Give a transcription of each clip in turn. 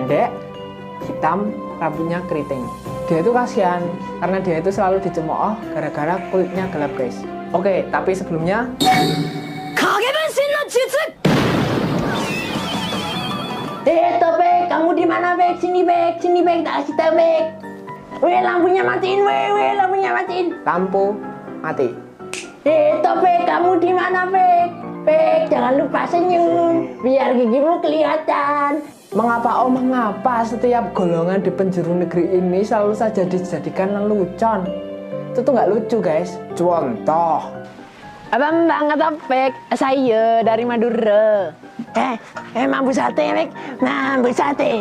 pendek, hitam, rambutnya keriting. Dia itu kasihan karena dia itu selalu dicemooh gara-gara kulitnya gelap, guys. Oke, tapi sebelumnya Topek, kamu di mana, Bek? Sini, Bek, tak kasih tau, Bek. Weh, lampunya matiin, weh, lampunya matiin. lampu mati. Topek, kamu di mana, Bek? Bek, jangan lupa senyum, biar gigimu kelihatan. Mengapa setiap golongan di penjuru negeri ini selalu saja dijadikan lelucon? Itu tuh nggak lucu, guys. Contoh, Abang banget, Topek. Saya dari Madura. Mambu sate, Bek. Mambu sate.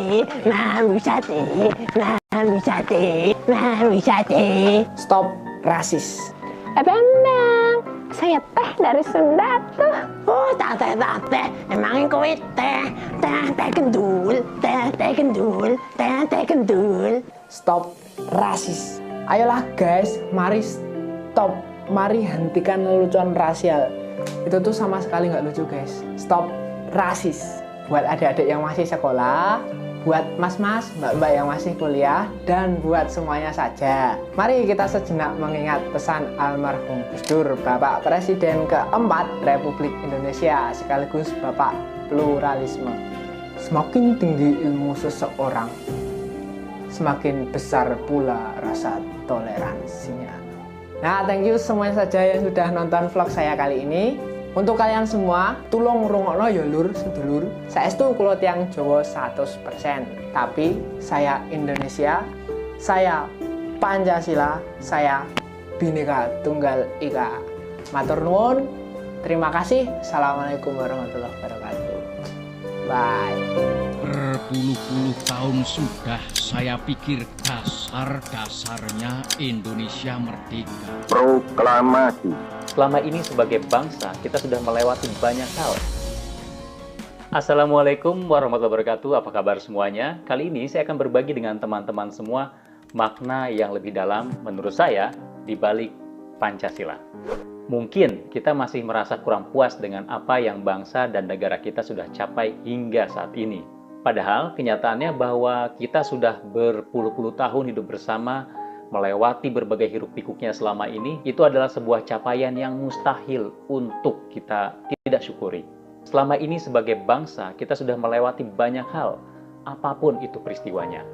stop rasis. Bambang, saya teh dari Sunda tuh. Oh, teh. Emangin kowe teh kendul. Stop rasis. Ayolah, guys, mari stop. Mari hentikan lelucon rasial. Itu tuh sama sekali nggak lucu, guys. Stop rasis. Buat adik-adik yang masih sekolah, buat mas-mas, mbak-mbak yang masih kuliah, dan buat semuanya saja. Mari kita sejenak mengingat pesan almarhum Gus Dur, Bapak Presiden keempat Republik Indonesia, sekaligus Bapak Pluralisme. Semakin tinggi ilmu seseorang, semakin besar pula rasa toleransinya. Nah, thank you semuanya saja yang sudah nonton vlog saya kali ini. Untuk kalian semua, tulung rungokno ya lur, sedulur. Saestu kula tiyang Jawa 100%. Tapi saya Indonesia, saya Pancasila, saya Bhinneka Tunggal Ika. Matur nuwun. Terima kasih. Assalamualaikum warahmatullahi wabarakatuh. Bye. Berpuluh-puluh tahun sudah saya pikir dasar-dasarnya Indonesia merdeka. Proklamasi. Selama ini sebagai bangsa, kita sudah melewati banyak hal. Assalamualaikum warahmatullahi wabarakatuh, apa kabar semuanya? Kali ini saya akan berbagi dengan teman-teman semua makna yang lebih dalam menurut saya di balik Pancasila. Mungkin kita masih merasa kurang puas dengan apa yang bangsa dan negara kita sudah capai hingga saat ini. Padahal kenyataannya bahwa kita sudah berpuluh-puluh tahun hidup bersama, melewati berbagai hiruk-pikuknya selama ini, itu adalah sebuah capaian yang mustahil untuk kita tidak syukuri. Selama ini sebagai bangsa, kita sudah melewati banyak hal, apapun itu peristiwanya.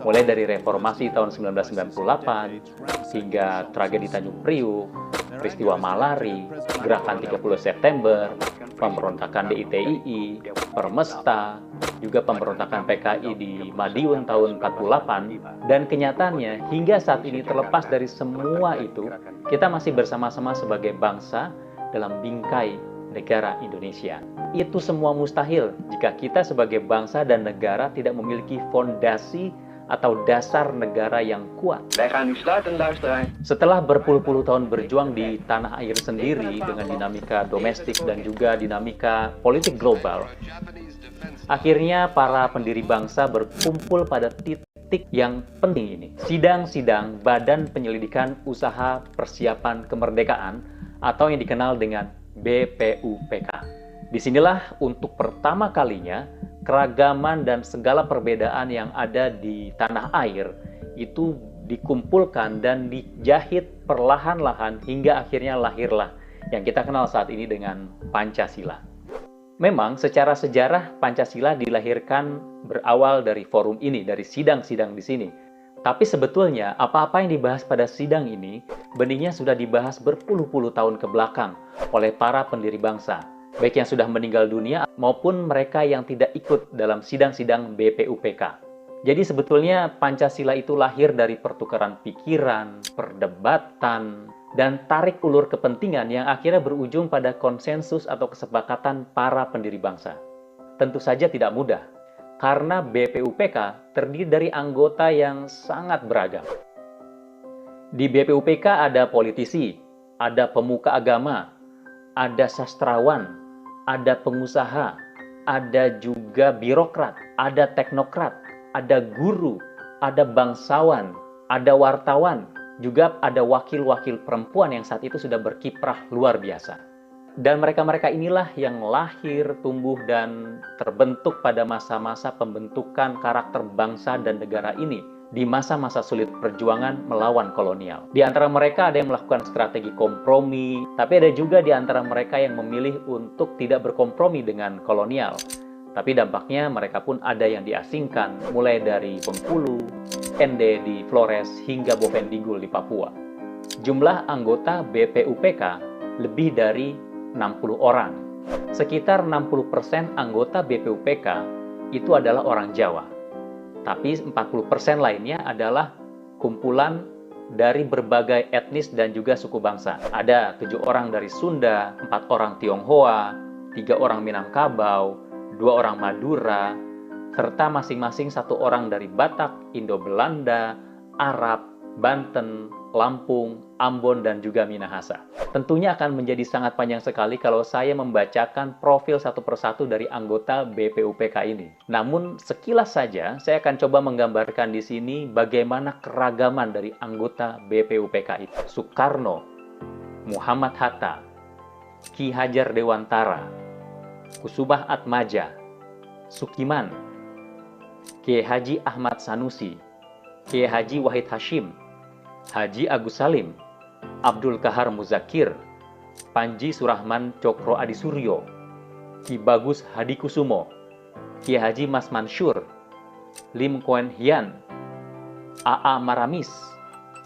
Mulai dari reformasi tahun 1998, hingga tragedi Tanjung Priuk, peristiwa Malari, gerakan 30 September, pemberontakan DITII, Permesta, juga pemberontakan PKI di Madiun tahun 48, dan kenyataannya hingga saat ini terlepas dari semua itu, kita masih bersama-sama sebagai bangsa dalam bingkai negara Indonesia. Itu semua mustahil jika kita sebagai bangsa dan negara tidak memiliki fondasi atau dasar negara yang kuat. Setelah berpuluh-puluh tahun berjuang di tanah air sendiri dengan dinamika domestik dan juga dinamika politik global, akhirnya para pendiri bangsa berkumpul pada titik yang penting ini. Sidang-sidang Badan Penyelidikan Usaha Persiapan Kemerdekaan atau yang dikenal dengan BPUPK. Disinilah untuk pertama kalinya keragaman dan segala perbedaan yang ada di tanah air itu dikumpulkan dan dijahit perlahan-lahan hingga akhirnya lahirlah yang kita kenal saat ini dengan Pancasila. Memang secara sejarah Pancasila dilahirkan berawal dari forum ini, dari sidang-sidang di sini. Tapi sebetulnya apa-apa yang dibahas pada sidang ini benihnya sudah dibahas berpuluh-puluh tahun ke belakang oleh para pendiri bangsa, baik yang sudah meninggal dunia maupun mereka yang tidak ikut dalam sidang-sidang BPUPK. Jadi sebetulnya Pancasila itu lahir dari pertukaran pikiran, perdebatan, dan tarik ulur kepentingan yang akhirnya berujung pada konsensus atau kesepakatan para pendiri bangsa. Tentu saja tidak mudah, karena BPUPK terdiri dari anggota yang sangat beragam. Di BPUPK ada politisi, ada pemuka agama, ada sastrawan, ada pengusaha, ada juga birokrat, ada teknokrat, ada guru, ada bangsawan, ada wartawan, juga ada wakil-wakil perempuan yang saat itu sudah berkiprah luar biasa. Dan mereka-mereka inilah yang lahir, tumbuh, dan terbentuk pada masa-masa pembentukan karakter bangsa dan negara ini di masa-masa sulit perjuangan melawan kolonial. Di antara mereka ada yang melakukan strategi kompromi, tapi ada juga di antara mereka yang memilih untuk tidak berkompromi dengan kolonial. Tapi dampaknya mereka pun ada yang diasingkan, mulai dari Bengkulu, Ende di Flores, hingga Bovendigul di Papua. Jumlah anggota BPUPK lebih dari 60 orang. Sekitar 60% anggota BPUPK itu adalah orang Jawa. Tapi 40% lainnya adalah kumpulan dari berbagai etnis dan juga suku bangsa. Ada 7 orang dari Sunda, 4 orang Tionghoa, 3 orang Minangkabau, 2 orang Madura, serta masing-masing 1 orang dari Batak, Indo-Belanda, Arab, Banten, Lampung, Ambon, dan juga Minahasa. Tentunya akan menjadi sangat panjang sekali kalau saya membacakan profil satu persatu dari anggota BPUPK ini. Namun sekilas saja saya akan coba menggambarkan di sini bagaimana keragaman dari anggota BPUPK itu. Soekarno, Muhammad Hatta, Ki Hajar Dewantara, Kusubah Atmaja, Sukiman, Kiai Haji Ahmad Sanusi, Kiai Haji Wahid Hashim, Haji Agus Salim, Abdul Kahar Muzakir, Panji Surahman Cokro Adisuryo, Ki Bagus Hadikusumo, Ki Haji Mas Mansur, Lim Kuan Hian, A.A. Maramis,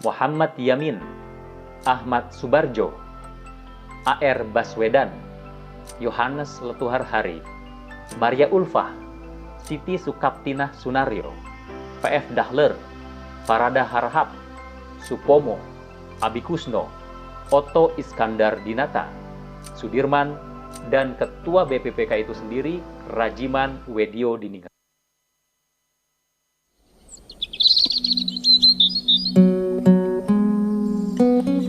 Muhammad Yamin, Ahmad Subarjo, A.R. Baswedan, Yohanes Letuhar Hari, Maria Ulfah, Siti Sukaptinah Sunaryo, P.F. Dahler, Farada Harhab, Supomo, Abikusno, Otto Iskandar Dinata, Sudirman, dan Ketua BPUPK itu sendiri, Rajiman Wedio Diningrat.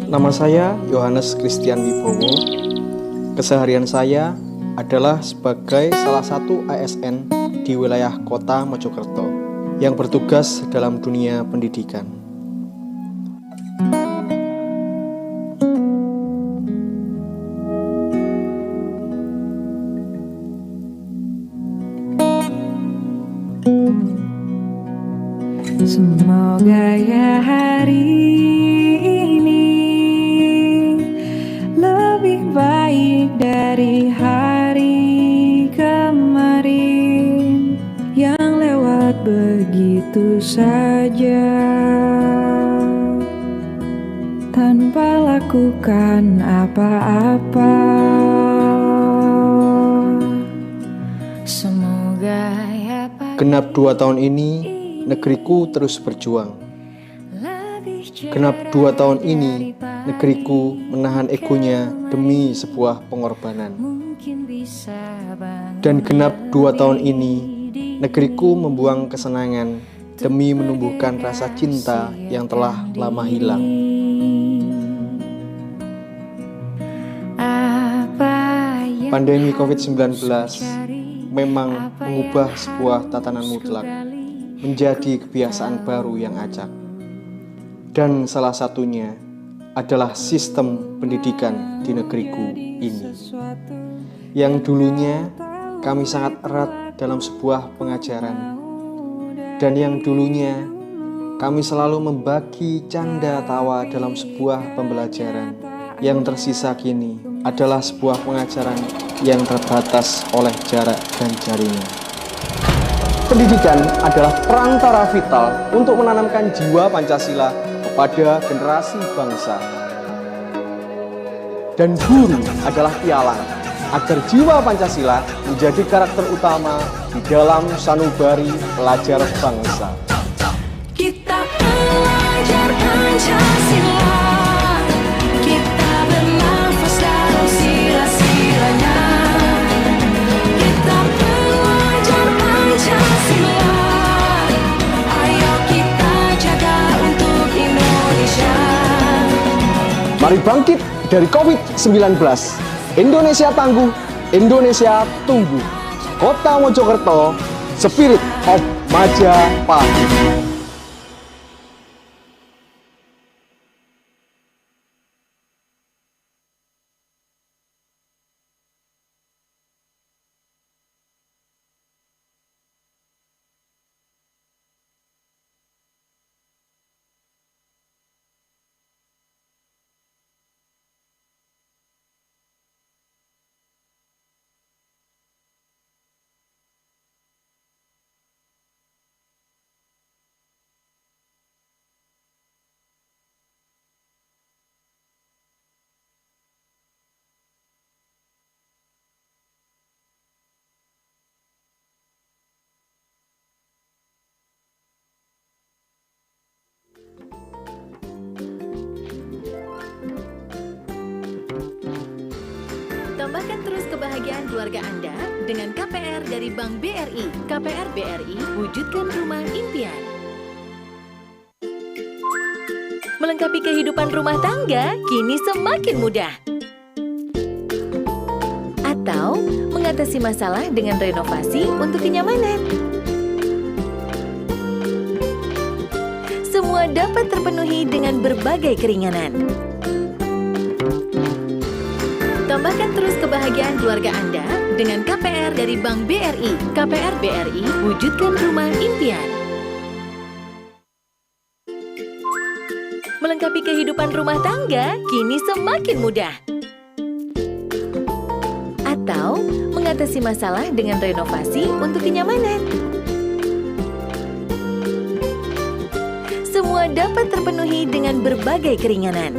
Nama saya Yohanes Christian Wibowo. Keseharian saya adalah sebagai salah satu ASN di wilayah Kota Mojokerto yang bertugas dalam dunia pendidikan. Semoga ya hari ini lebih baik dari hari kemarin yang lewat begitu saja tanpa lakukan apa-apa. Semoga ya Genap 2 tahun ini negeriku terus berjuang. Genap 2 tahun ini, negeriku menahan egonya demi sebuah pengorbanan. Dan genap 2 tahun ini, negeriku membuang kesenangan demi menumbuhkan rasa cinta yang telah lama hilang. Pandemi COVID-19 memang mengubah sebuah tatanan mutlak menjadi kebiasaan baru yang acak. Dan salah satunya adalah sistem pendidikan di negeriku ini. Yang dulunya kami sangat erat dalam sebuah pengajaran. Dan yang dulunya kami selalu membagi canda tawa dalam sebuah pembelajaran. Yang tersisa kini adalah sebuah pengajaran yang terbatas oleh jarak dan jaringan. Pendidikan adalah perantara vital untuk menanamkan jiwa Pancasila kepada generasi bangsa. Dan guru adalah pialang agar jiwa Pancasila menjadi karakter utama di dalam sanubari pelajar bangsa. kita belajar Pancasila, kita bernafas dalam sila-silanya. Kita belajar Pancasila, ayo kita jaga untuk Indonesia. Mari bangkit dari COVID-19. Indonesia tangguh, Indonesia tumbuh. Kota Mojokerto, Spirit of Majapahit. keluarga Anda dengan KPR dari Bank BRI. KPR BRI, wujudkan rumah impian. Melengkapi kehidupan rumah tangga kini semakin mudah. Atau mengatasi masalah dengan renovasi untuk kenyamanan. Semua dapat terpenuhi dengan berbagai keringanan. Tambahkan terus kebahagiaan keluarga Anda dengan KPR dari Bank BRI. KPR BRI, wujudkan rumah impian. Melengkapi kehidupan rumah tangga kini semakin mudah. Atau mengatasi masalah dengan renovasi untuk kenyamanan. Semua dapat terpenuhi dengan berbagai keringanan.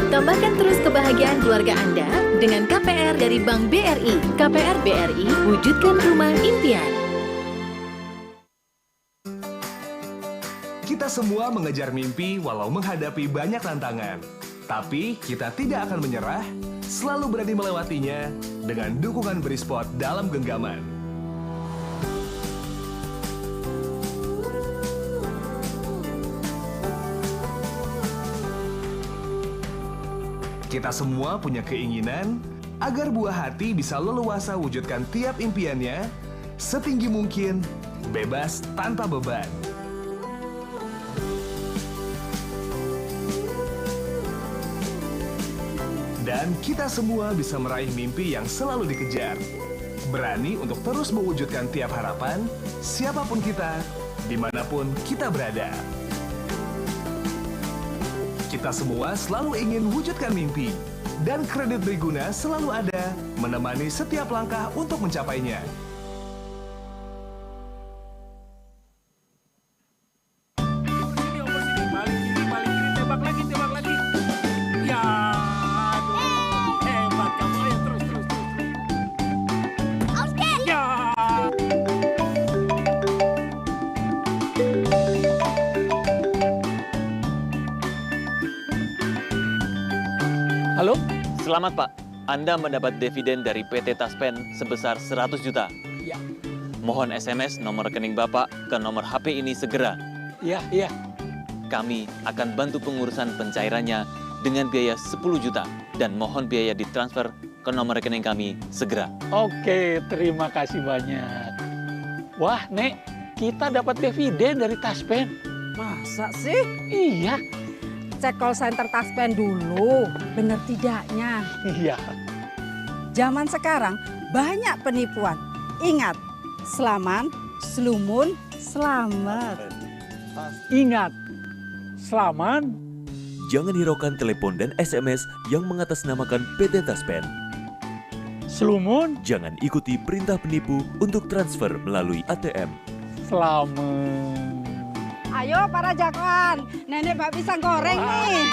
Tambahkan terus kebahagiaan keluarga Anda dengan KPR dari Bank BRI. KPR BRI, wujudkan rumah impian. Kita semua mengejar mimpi walau menghadapi banyak tantangan. Tapi kita tidak akan menyerah, selalu berani melewatinya dengan dukungan Brisport dalam genggaman. Kita semua punya keinginan agar buah hati bisa leluasa wujudkan tiap impiannya setinggi mungkin, bebas tanpa beban. Dan kita semua bisa meraih mimpi yang selalu dikejar. Berani untuk terus mewujudkan tiap harapan, siapapun kita, dimanapun kita berada. Kita semua selalu ingin wujudkan mimpi, dan Kredit Briguna selalu ada menemani setiap langkah untuk mencapainya. Tembak lagi. Ya, hebat kamu. Ayo terus. Ya. Halo? Selamat Pak, Anda mendapat dividen dari PT Taspen sebesar 100 juta. Ya. Mohon SMS nomor rekening Bapak ke nomor HP ini segera. Iya. Kami akan bantu pengurusan pencairannya dengan biaya 10 juta dan mohon biaya ditransfer ke nomor rekening kami segera. Oke, terima kasih banyak. Wah, Nek, kita dapat dividen dari Taspen. Masa sih? Iya. Cek call center Taspen dulu, bener tidaknya. Iya. Zaman sekarang banyak penipuan. Ingat, selaman, selumun, selamat. Ingat, selaman. Jangan hiraukan telepon dan SMS yang mengatasnamakan PT Taspen. Selumun. Jangan ikuti perintah penipu untuk transfer melalui ATM. Selamat. Ayo para jagoan, nenek bak pisang goreng nih.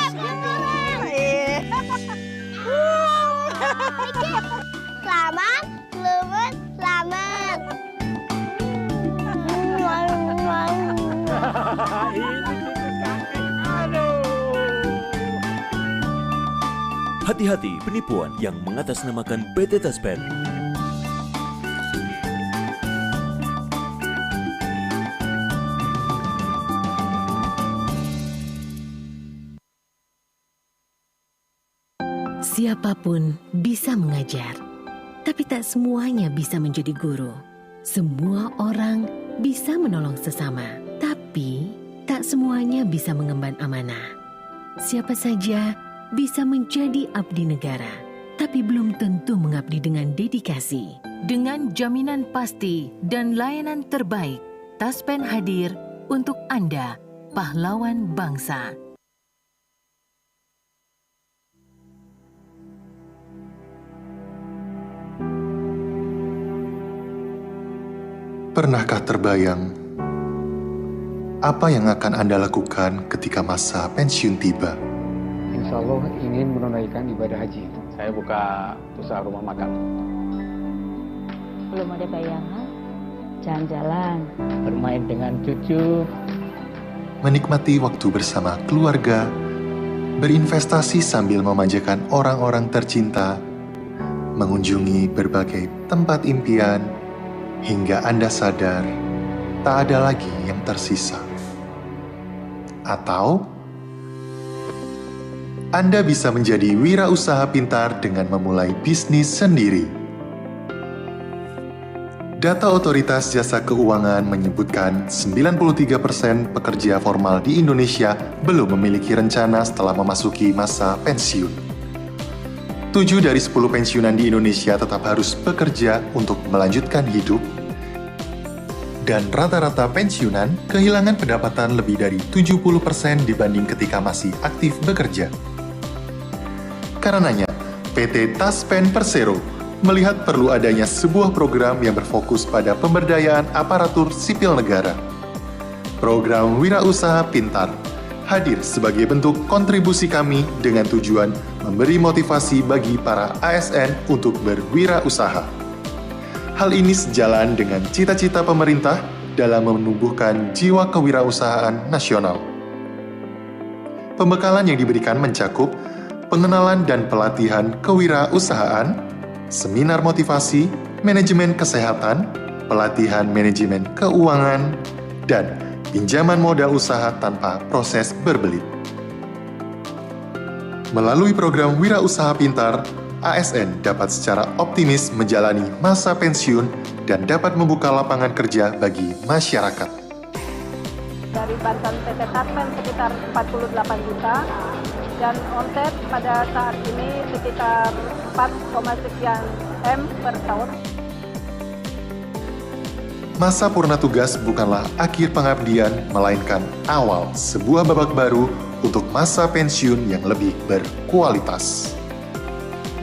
Selamat, selumun, selamat. Hati-hati penipuan yang mengatasnamakan PT Taspen. Siapapun bisa mengajar, tapi tak semuanya bisa menjadi guru. Semua orang bisa menolong sesama, tapi tak semuanya bisa mengemban amanah. Siapa saja bisa menjadi abdi negara, tapi belum tentu mengabdi dengan dedikasi. Dengan jaminan pasti dan layanan terbaik, Taspen hadir untuk Anda, pahlawan bangsa. Pernahkah terbayang apa yang akan Anda lakukan ketika masa pensiun tiba? Insya Allah ingin menunaikan ibadah haji. Saya buka usaha rumah makan. Belum ada bayangan, jalan-jalan, Bermain dengan cucu. Menikmati waktu bersama keluarga, berinvestasi sambil memanjakan orang-orang tercinta, mengunjungi berbagai tempat impian, hingga Anda sadar tak ada lagi yang tersisa. Atau Anda bisa menjadi wirausaha pintar dengan memulai bisnis sendiri. Data Otoritas Jasa Keuangan menyebutkan 93% pekerja formal di Indonesia belum memiliki rencana setelah memasuki masa pensiun. 7 dari 10 pensiunan di Indonesia tetap harus bekerja untuk melanjutkan hidup, dan rata-rata pensiunan kehilangan pendapatan lebih dari 70% dibanding ketika masih aktif bekerja. Karenanya, PT Taspen Persero melihat perlu adanya sebuah program yang berfokus pada pemberdayaan aparatur sipil negara. Program Wirausaha Pintar hadir sebagai bentuk kontribusi kami dengan tujuan memberi motivasi bagi para ASN untuk berwirausaha. Hal ini sejalan dengan cita-cita pemerintah dalam menumbuhkan jiwa kewirausahaan nasional. Pembekalan yang diberikan mencakup pengenalan dan pelatihan kewirausahaan, seminar motivasi, manajemen kesehatan, pelatihan manajemen keuangan, dan pinjaman modal usaha tanpa proses berbelit. Melalui program Wirausaha Pintar, ASN dapat secara optimis menjalani masa pensiun dan dapat membuka lapangan kerja bagi masyarakat. Dari bantuan PT Taspen sekitar 48 juta, dan omset pada saat ini sekitar 4, sekian M per tahun. Masa purna tugas bukanlah akhir pengabdian, melainkan awal sebuah babak baru untuk masa pensiun yang lebih berkualitas.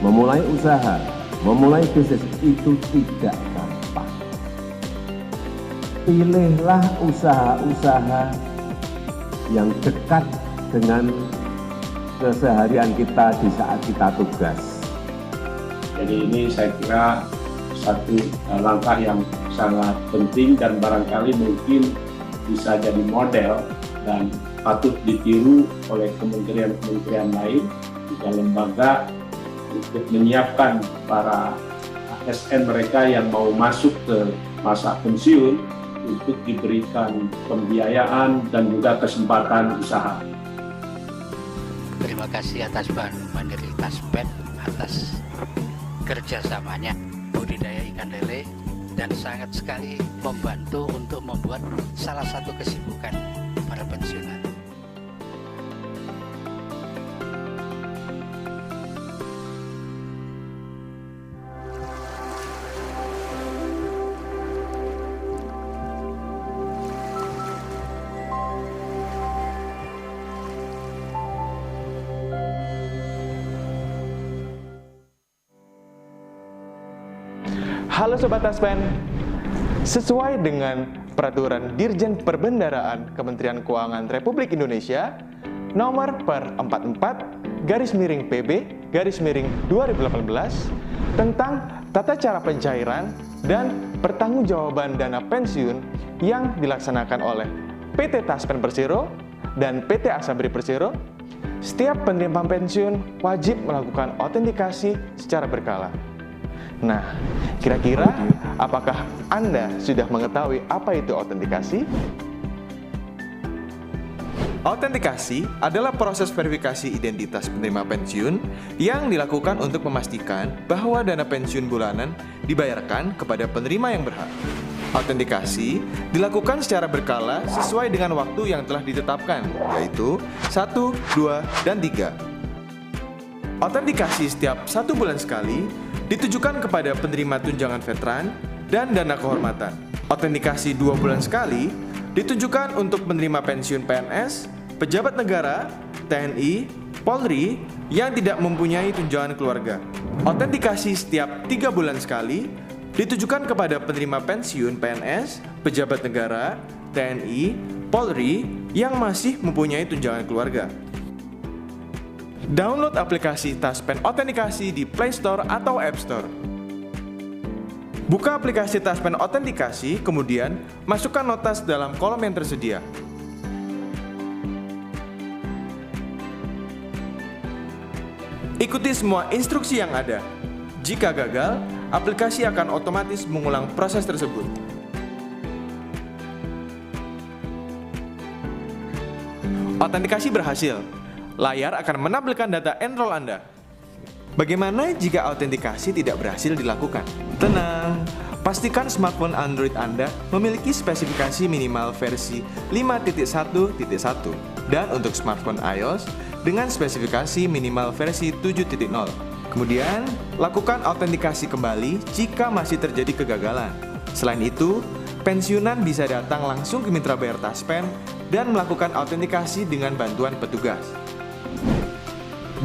Memulai usaha, memulai bisnis itu tidak gampang. Pilihlah usaha-usaha yang dekat dengan keseharian kita di saat kita tugas. Jadi ini saya kira satu langkah yang sangat penting dan barangkali mungkin bisa jadi model dan patut ditiru oleh kementerian-kementerian lain juga lembaga untuk menyiapkan para ASN mereka yang mau masuk ke masa pensiun untuk diberikan pembiayaan dan juga kesempatan usaha. Terima kasih atas Bank Mandiri Taspen atas kerjasamanya budidaya ikan lele dan sangat sekali membantu untuk membuat salah satu kesibukan para pensiunan. Halo Sobat Taspen, sesuai dengan Peraturan Dirjen Perbendaraan Kementerian Keuangan Republik Indonesia nomor per 44/PB/2018 tentang tata cara pencairan dan pertanggungjawaban dana pensiun yang dilaksanakan oleh PT Taspen Persero dan PT Asabri Persero, setiap penerima pensiun wajib melakukan autentikasi secara berkala. Nah, kira-kira apakah Anda sudah mengetahui apa itu autentikasi? Autentikasi adalah proses verifikasi identitas penerima pensiun yang dilakukan untuk memastikan bahwa dana pensiun bulanan dibayarkan kepada penerima yang berhak. Autentikasi dilakukan secara berkala sesuai dengan waktu yang telah ditetapkan, yaitu 1, 2, dan 3. Autentikasi setiap 1 bulan sekali ditujukan kepada penerima tunjangan veteran dan dana kehormatan. Autentikasi 2 bulan sekali ditujukan untuk penerima pensiun PNS, pejabat negara, TNI, Polri yang tidak mempunyai tunjangan keluarga. Autentikasi setiap 3 bulan sekali ditujukan kepada penerima pensiun PNS, pejabat negara, TNI, Polri yang masih mempunyai tunjangan keluarga. Download aplikasi Taspen Autentikasi di Play Store atau App Store. Buka aplikasi Taspen Autentikasi, kemudian masukkan notas dalam kolom yang tersedia. Ikuti semua instruksi yang ada. Jika gagal, aplikasi akan otomatis mengulang proses tersebut. Autentikasi berhasil. Layar akan menampilkan data enroll Anda. Bagaimana jika autentikasi tidak berhasil dilakukan? Tenang, pastikan smartphone Android Anda memiliki spesifikasi minimal versi 5.1.1 dan untuk smartphone iOS dengan spesifikasi minimal versi 7.0. Kemudian, lakukan autentikasi kembali jika masih terjadi kegagalan. Selain itu, pensiunan bisa datang langsung ke mitra bayar Taspen dan melakukan autentikasi dengan bantuan petugas.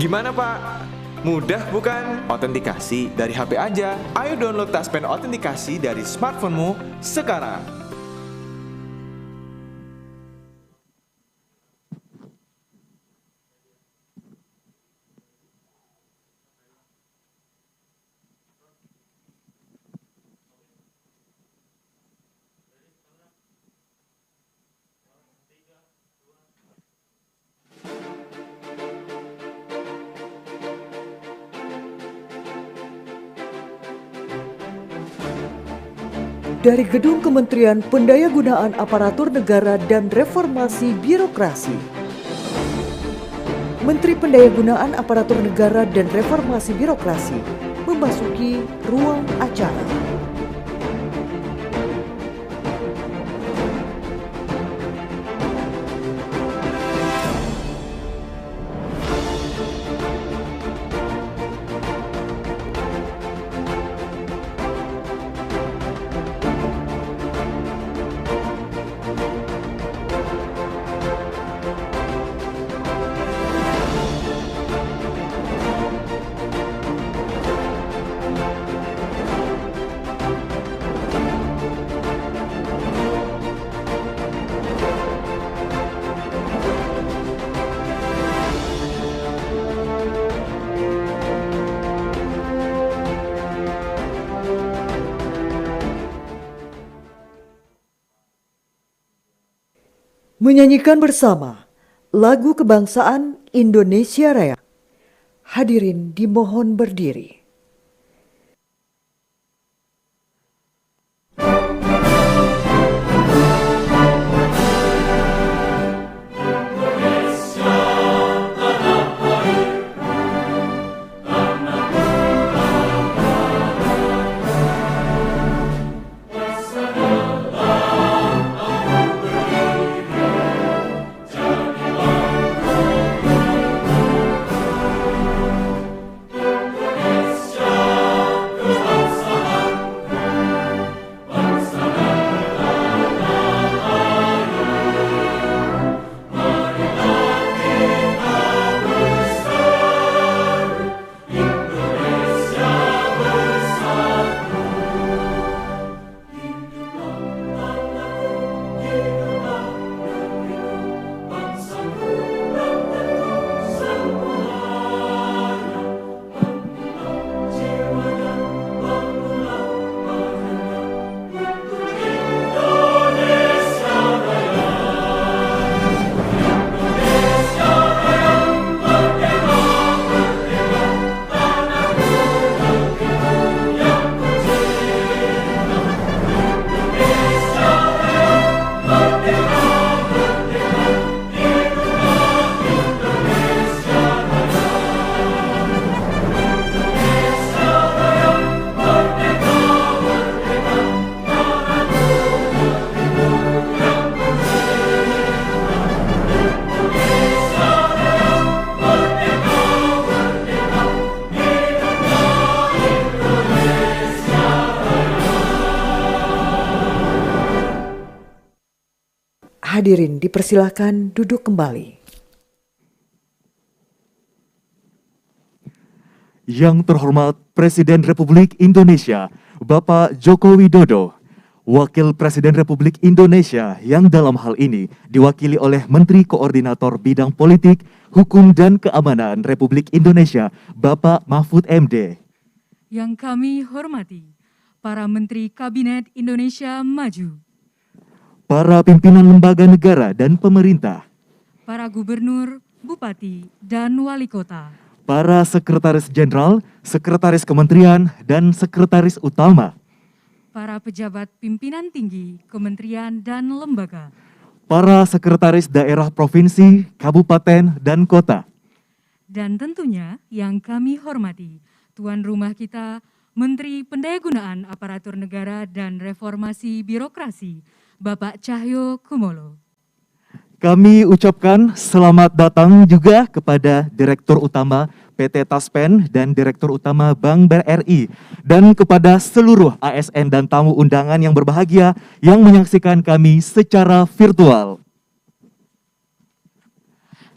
Gimana Pak? Mudah bukan? Autentikasi dari HP aja. Ayo download Taspen Autentikasi dari smartphone-mu sekarang. Dari Gedung Kementerian Pendayagunaan Aparatur Negara dan Reformasi Birokrasi, Menteri Pendayagunaan Aparatur Negara dan Reformasi Birokrasi memasuki ruang acara. Menyanyikan bersama lagu kebangsaan Indonesia Raya. Hadirin dimohon berdiri. Hadirin dipersilakan duduk kembali. Yang terhormat Presiden Republik Indonesia, Bapak Joko Widodo, Wakil Presiden Republik Indonesia yang dalam hal ini diwakili oleh Menteri Koordinator Bidang Politik, Hukum dan Keamanan Republik Indonesia, Bapak Mahfud MD. Yang kami hormati, para Menteri Kabinet Indonesia Maju, para pimpinan lembaga negara dan pemerintah, para gubernur, bupati, dan wali kota, para sekretaris jenderal, sekretaris kementerian, dan sekretaris utama, para pejabat pimpinan tinggi, kementerian dan lembaga, para sekretaris daerah provinsi, kabupaten, dan kota, dan tentunya yang kami hormati, tuan rumah kita, Menteri Pendayagunaan Aparatur Negara dan Reformasi Birokrasi, Bapak Cahyo Kumolo. Kami ucapkan selamat datang juga kepada Direktur Utama PT Taspen dan Direktur Utama Bank BRI, dan kepada seluruh ASN dan tamu undangan yang berbahagia yang menyaksikan kami secara virtual.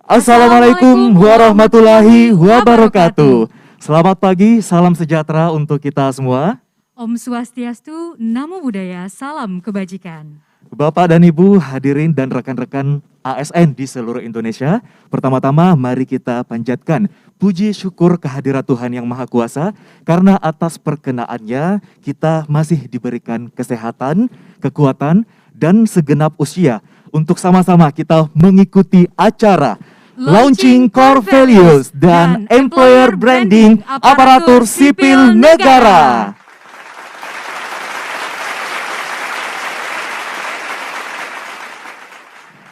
Assalamualaikum warahmatullahi wabarakatuh. Selamat pagi, salam sejahtera untuk kita semua. Om Swastiastu, Namo Buddhaya, salam kebajikan. Bapak dan Ibu hadirin dan rekan-rekan ASN di seluruh Indonesia, pertama-tama mari kita panjatkan puji syukur kehadirat Tuhan Yang Maha Kuasa, karena atas perkenaannya kita masih diberikan kesehatan, kekuatan, dan segenap usia untuk sama-sama kita mengikuti acara Launching Core Values dan Employer Branding Aparatur Sipil Negara.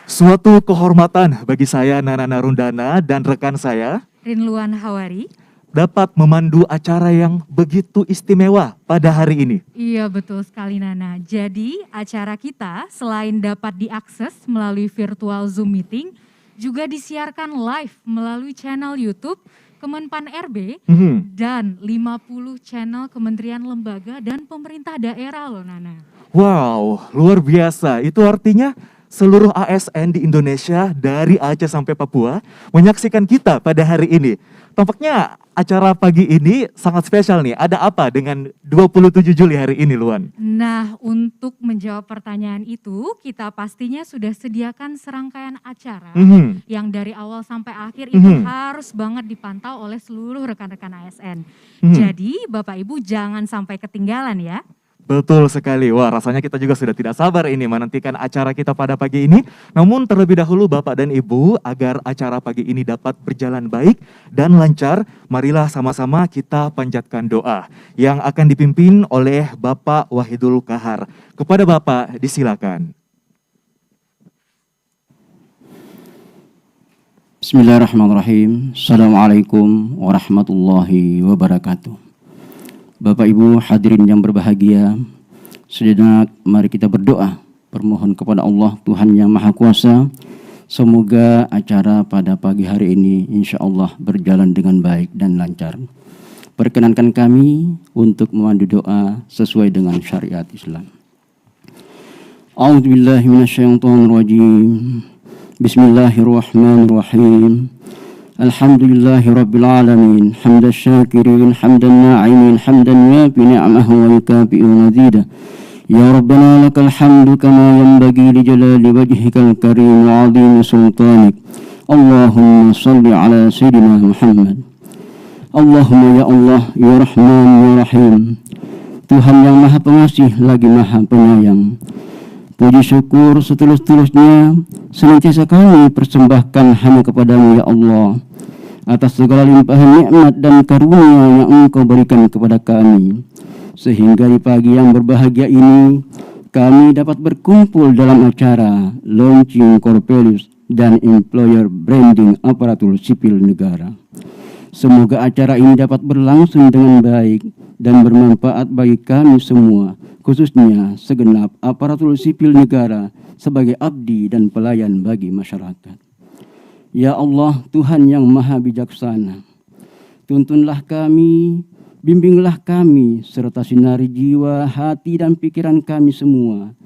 Suatu kehormatan bagi saya, Nana Narundana, dan rekan saya, Rinluan Hawari, dapat memandu acara yang begitu istimewa pada hari ini. Iya, betul sekali Nana. Jadi acara kita selain dapat diakses melalui virtual Zoom meeting, juga disiarkan live melalui channel YouTube Kemenpan RB dan 50 channel kementerian, lembaga, dan pemerintah daerah loh Nana. Wow, luar biasa. Itu artinya seluruh ASN di Indonesia dari Aceh sampai Papua menyaksikan kita pada hari ini. Tampaknya acara pagi ini sangat spesial nih. Ada apa dengan 27 Juli hari ini, Luan? Nah, untuk menjawab pertanyaan itu, kita pastinya sudah sediakan serangkaian acara yang dari awal sampai akhir itu harus banget dipantau oleh seluruh rekan-rekan ASN. Jadi, Bapak Ibu jangan sampai ketinggalan ya. Betul sekali. Wah, rasanya kita juga sudah tidak sabar ini menantikan acara kita pada pagi ini. Namun terlebih dahulu Bapak dan Ibu, agar acara pagi ini dapat berjalan baik dan lancar, marilah sama-sama kita panjatkan doa yang akan dipimpin oleh Bapak Wahidul Kahar. Kepada Bapak disilakan. Bismillahirrahmanirrahim. Assalamualaikum warahmatullahi wabarakatuh. Bapak Ibu hadirin yang berbahagia, sejenak mari kita berdoa, bermohon kepada Allah Tuhan Yang Maha Kuasa, semoga acara pada pagi hari ini insya Allah berjalan dengan baik dan lancar. Perkenankan kami untuk memandu doa sesuai dengan syariat Islam. A'udzubillahi minasyaitonirrajim. Bismillahirrahmanirrahim. Alhamdulillahi Rabbil Alamin. Hamdan syakirin, hamdan na'imin, hamdan yafi ni'amahu wa yukafi'u mazidah. Ya Rabbana lakal hamdu kama yanbaghi li jalali wajhikal karim wa 'azimi sultanik. Allahumma salli ala Sayyidina Muhammad. Allahumma ya Allah, ya Rahman, ya Rahim. Tuhan yang Maha Pengasih lagi Maha Penyayang. Puji syukur setulus-tulusnya senantiasa kami persembahkan hanya kepadamu ya Allah, atas segala limpahan nikmat dan karunia yang Engkau berikan kepada kami, sehingga di pagi yang berbahagia ini kami dapat berkumpul dalam acara Launching Core Values dan Employer Branding Aparatur Sipil Negara. Semoga acara ini dapat berlangsung dengan baik dan bermanfaat bagi kami semua, khususnya segenap aparatur sipil negara sebagai abdi dan pelayan bagi masyarakat. Ya Allah, Tuhan yang Maha Bijaksana, tuntunlah kami, bimbinglah kami, serta sinari jiwa, hati, dan pikiran kami semua.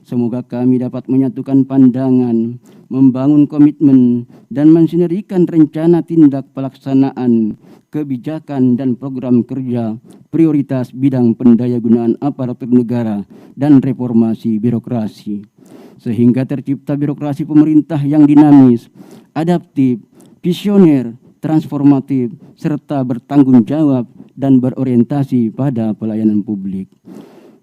Semoga kami dapat menyatukan pandangan, membangun komitmen, dan mensinergikan rencana tindak pelaksanaan kebijakan dan program kerja prioritas bidang pendayagunaan aparatur negara dan reformasi birokrasi, sehingga tercipta birokrasi pemerintah yang dinamis, adaptif, visioner, transformatif, serta bertanggung jawab dan berorientasi pada pelayanan publik.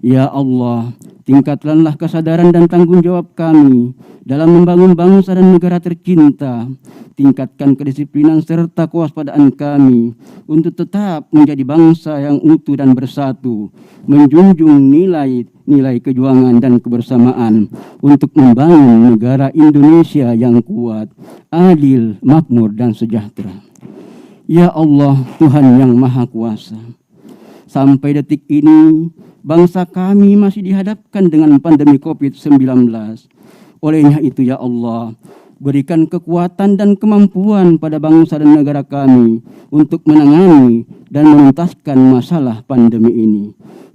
Ya Allah, tingkatkanlah kesadaran dan tanggung jawab kami dalam membangun bangsa dan negara tercinta. Tingkatkan kedisiplinan serta kewaspadaan kami untuk tetap menjadi bangsa yang utuh dan bersatu, menjunjung nilai kejuangan dan kebersamaan untuk membangun negara Indonesia yang kuat, adil, makmur, dan sejahtera. Ya Allah, Tuhan yang Maha Kuasa, sampai detik ini, bangsa kami masih dihadapkan dengan pandemi COVID-19. Olehnya itu ya Allah, berikan kekuatan dan kemampuan pada bangsa dan negara kami untuk menangani dan menuntaskan masalah pandemi ini.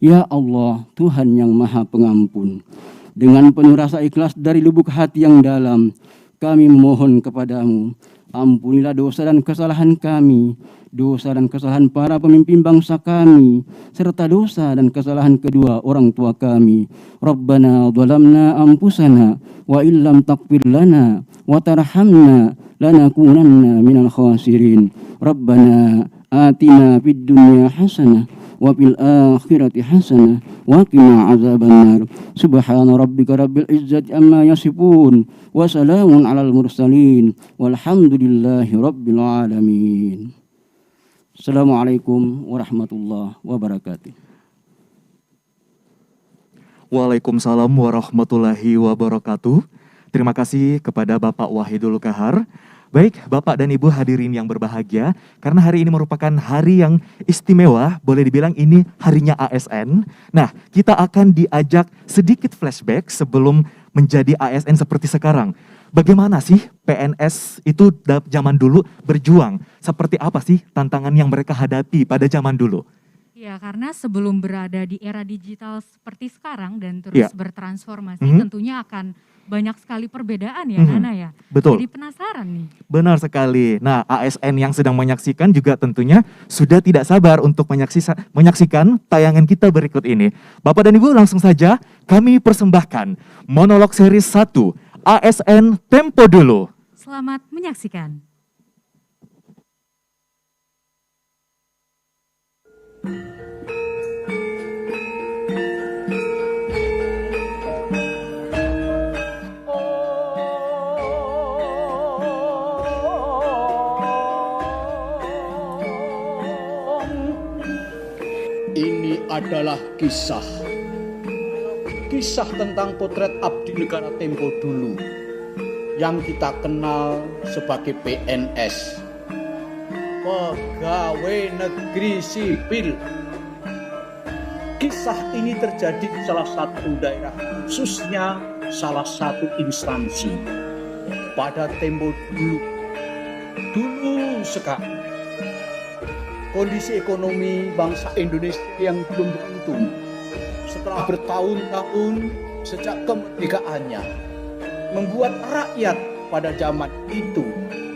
Ya Allah, Tuhan yang Maha Pengampun, dengan penuh rasa ikhlas dari lubuk hati yang dalam, kami memohon kepadamu, ampunilah dosa dan kesalahan kami, dosa dan kesalahan para pemimpin bangsa kami, serta dosa dan kesalahan kedua orang tua kami. Rabbana dhalamna anfusana wa illam taghfir lana wa tarhamna lanakunanna minal khasirin. Rabbana atina fid dunya hasanah wa fil akhirati hasanah wa qina azabannar. Subhana rabbika rabbil izzati amma yasifun wa salamun alal mursalin walhamdulillahi rabbil alamin. Assalamualaikum warahmatullahi wabarakatuh. Waalaikumsalam warahmatullahi wabarakatuh. Terima kasih kepada Bapak Wahidul Kahar. Baik, Bapak dan Ibu hadirin yang berbahagia, karena hari ini merupakan hari yang istimewa, boleh dibilang ini harinya ASN. Nah, kita akan diajak sedikit flashback sebelum menjadi ASN seperti sekarang. Bagaimana sih PNS itu zaman dulu berjuang? Seperti apa sih tantangan yang mereka hadapi pada zaman dulu? Ya, karena sebelum berada di era digital seperti sekarang dan terus bertransformasi, tentunya akan banyak sekali perbedaan ya, Nana ya. Betul. Jadi penasaran nih. Benar sekali. Nah, ASN yang sedang menyaksikan juga tentunya sudah tidak sabar untuk menyaksikan tayangan kita berikut ini. Bapak dan Ibu, langsung saja kami persembahkan monolog seri 1 ASN Tempo Dulu. Selamat menyaksikan. Ini adalah kisah tentang potret abdi negara tempo dulu yang kita kenal sebagai PNS, pegawai negeri sipil. Kisah ini terjadi di salah satu daerah, khususnya salah satu instansi pada tempo dulu sekali. Kondisi ekonomi bangsa Indonesia yang belum beruntung setelah bertahun-tahun sejak kemerdekaannya membuat rakyat pada zaman itu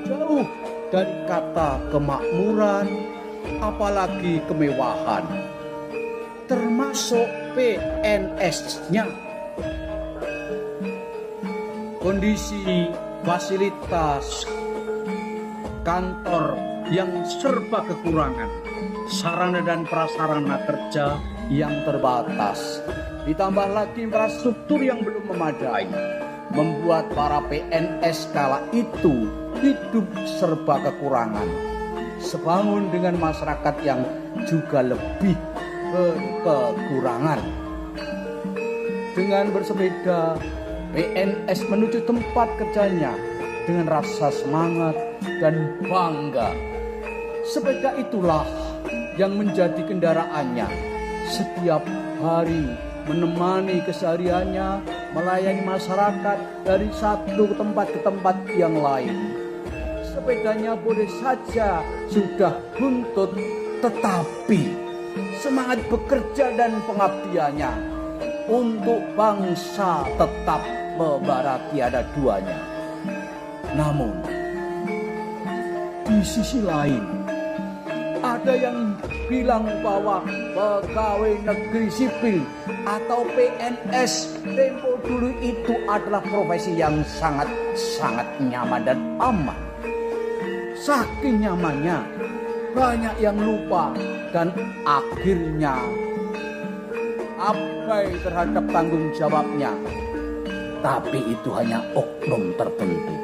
jauh dari kata kemakmuran, apalagi kemewahan, termasuk PNS-nya. Kondisi fasilitas kantor yang serba kekurangan, sarana dan prasarana kerja yang terbatas, ditambah lagi infrastruktur yang belum memadai, membuat para PNS kala itu hidup serba kekurangan, sebangun dengan masyarakat yang juga lebih kekurangan. Dengan bersepeda, PNS menuju tempat kerjanya dengan rasa semangat dan bangga. Sepeda itulah yang menjadi kendaraannya setiap hari, menemani kesehariannya, melayani masyarakat dari satu tempat ke tempat yang lain. Sepedanya boleh saja sudah buntut, tetapi semangat bekerja dan pengabdiannya untuk bangsa tetap membara tiada duanya. Namun di sisi lain, ada yang bilang bahwa pegawai negeri sipil atau PNS tempo dulu itu adalah profesi yang sangat nyaman dan aman. Saking nyamannya, banyak yang lupa dan akhirnya abai terhadap tanggung jawabnya. Tapi itu hanya oknum tertentu.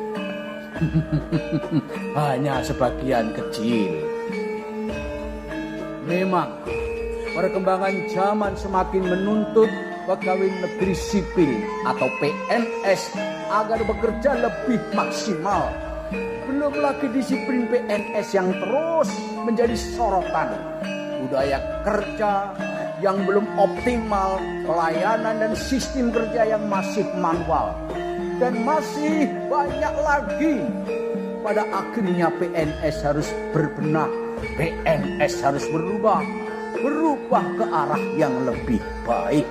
Hanya sebagian kecil. Memang perkembangan zaman semakin menuntut pegawai negeri sipil atau PNS agar bekerja lebih maksimal. Belum lagi disiplin PNS yang terus menjadi sorotan. Budaya kerja yang belum optimal, pelayanan dan sistem kerja yang masih manual. Dan masih banyak lagi. Pada akhirnya PNS harus berbenah, PNS harus berubah ke arah yang lebih baik.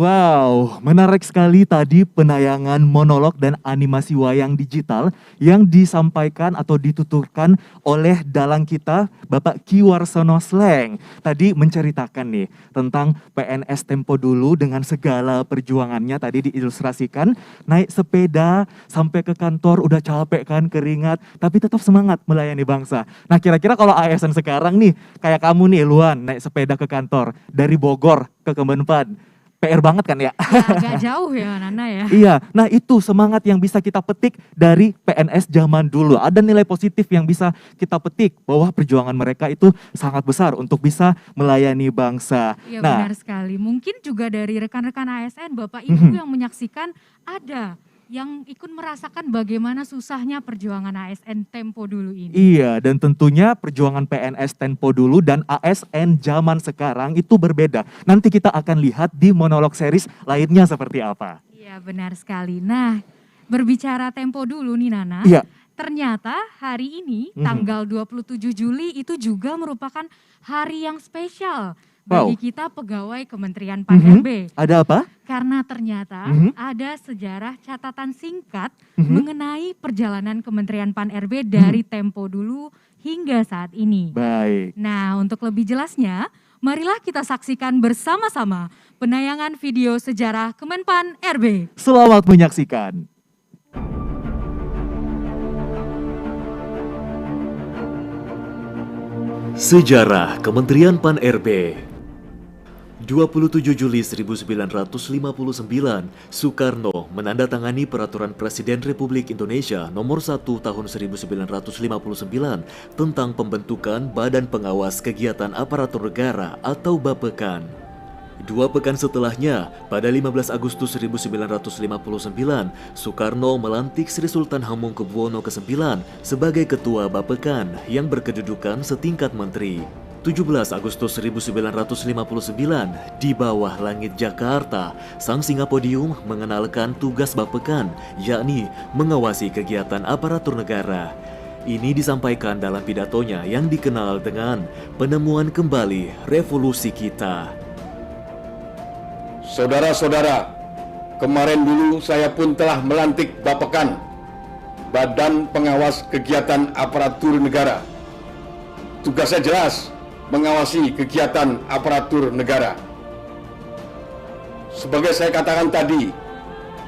Wow, menarik sekali tadi penayangan monolog dan animasi wayang digital yang disampaikan atau dituturkan oleh dalang kita, Bapak Ki Warsono Sleng. Tadi menceritakan nih tentang PNS tempo dulu dengan segala perjuangannya tadi diilustrasikan. Naik sepeda sampai ke kantor udah capek kan, keringat, tapi tetap semangat melayani bangsa. Nah kira-kira kalau ASN sekarang nih, kayak kamu nih Luan, naik sepeda ke kantor dari Bogor ke Kemenpan. PR banget kan ya? Agak jauh ya Nana ya. Iya, nah itu semangat yang bisa kita petik dari PNS zaman dulu. Ada nilai positif yang bisa kita petik bahwa perjuangan mereka itu sangat besar untuk bisa melayani bangsa. Iya benar sekali. Mungkin juga dari rekan-rekan ASN, Bapak Ibu yang menyaksikan ada yang ikut merasakan bagaimana susahnya perjuangan ASN tempo dulu ini. Iya, dan tentunya perjuangan PNS tempo dulu dan ASN zaman sekarang itu berbeda. Nanti kita akan lihat di monolog series lainnya seperti apa. Iya, benar sekali. Nah, berbicara tempo dulu nih Nana. Iya. Ternyata hari ini tanggal 27 Juli itu juga merupakan hari yang spesial bagi kita pegawai Kementerian Pan-RB. Ada apa? Karena ternyata ada sejarah catatan singkat mengenai perjalanan Kementerian Pan-RB dari tempo dulu hingga saat ini. Baik. Nah, untuk lebih jelasnya, marilah kita saksikan bersama-sama penayangan video sejarah Kemenpan RB. Selamat menyaksikan. Sejarah Kementerian Pan-RB. 27 Juli 1959, Soekarno menandatangani Peraturan Presiden Republik Indonesia Nomor 1 Tahun 1959 tentang pembentukan Badan Pengawas Kegiatan Aparatur Negara atau Bapekan. 2 pekan setelahnya, pada 15 Agustus 1959, Soekarno melantik Sri Sultan Hamengkubuwono ke-9 sebagai Ketua Bapekan yang berkedudukan setingkat menteri. 17 Agustus 1959, di bawah langit Jakarta, Sang Singapodium mengenalkan tugas Bapekan, yakni mengawasi kegiatan aparatur negara. Ini disampaikan dalam pidatonya yang dikenal dengan penemuan kembali revolusi kita. Saudara-saudara, kemarin dulu saya pun telah melantik Bapekan, Badan Pengawas Kegiatan Aparatur Negara. Tugasnya jelas, mengawasi kegiatan aparatur negara. Sebagai saya katakan tadi,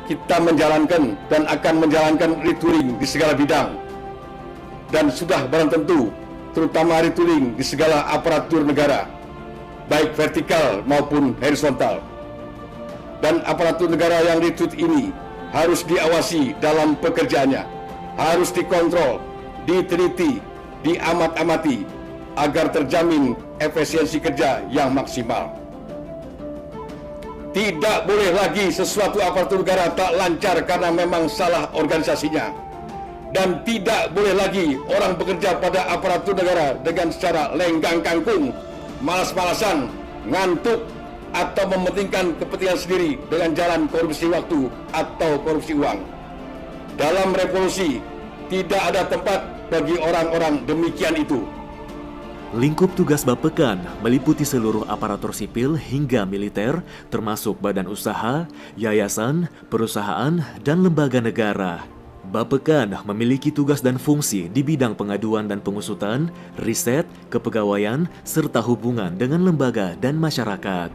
kita menjalankan dan akan menjalankan retooling di segala bidang. Dan sudah barang tentu, terutama retooling di segala aparatur negara, baik vertikal maupun horizontal. Dan aparatur negara yang retweet ini harus diawasi dalam pekerjaannya, harus dikontrol, diteliti, diamat-amati, agar terjamin efisiensi kerja yang maksimal. Tidak boleh lagi sesuatu aparatur negara tak lancar karena memang salah organisasinya. Dan tidak boleh lagi orang bekerja pada aparatur negara dengan secara lenggang kangkung, malas-malasan, ngantuk, atau mementingkan kepentingan sendiri dengan jalan korupsi waktu atau korupsi uang. Dalam revolusi, tidak ada tempat bagi orang-orang demikian itu. Lingkup tugas Bapekan meliputi seluruh aparatur sipil hingga militer, termasuk badan usaha, yayasan, perusahaan, dan lembaga negara. Bapekan memiliki tugas dan fungsi di bidang pengaduan dan pengusutan, riset, kepegawaian, serta hubungan dengan lembaga dan masyarakat.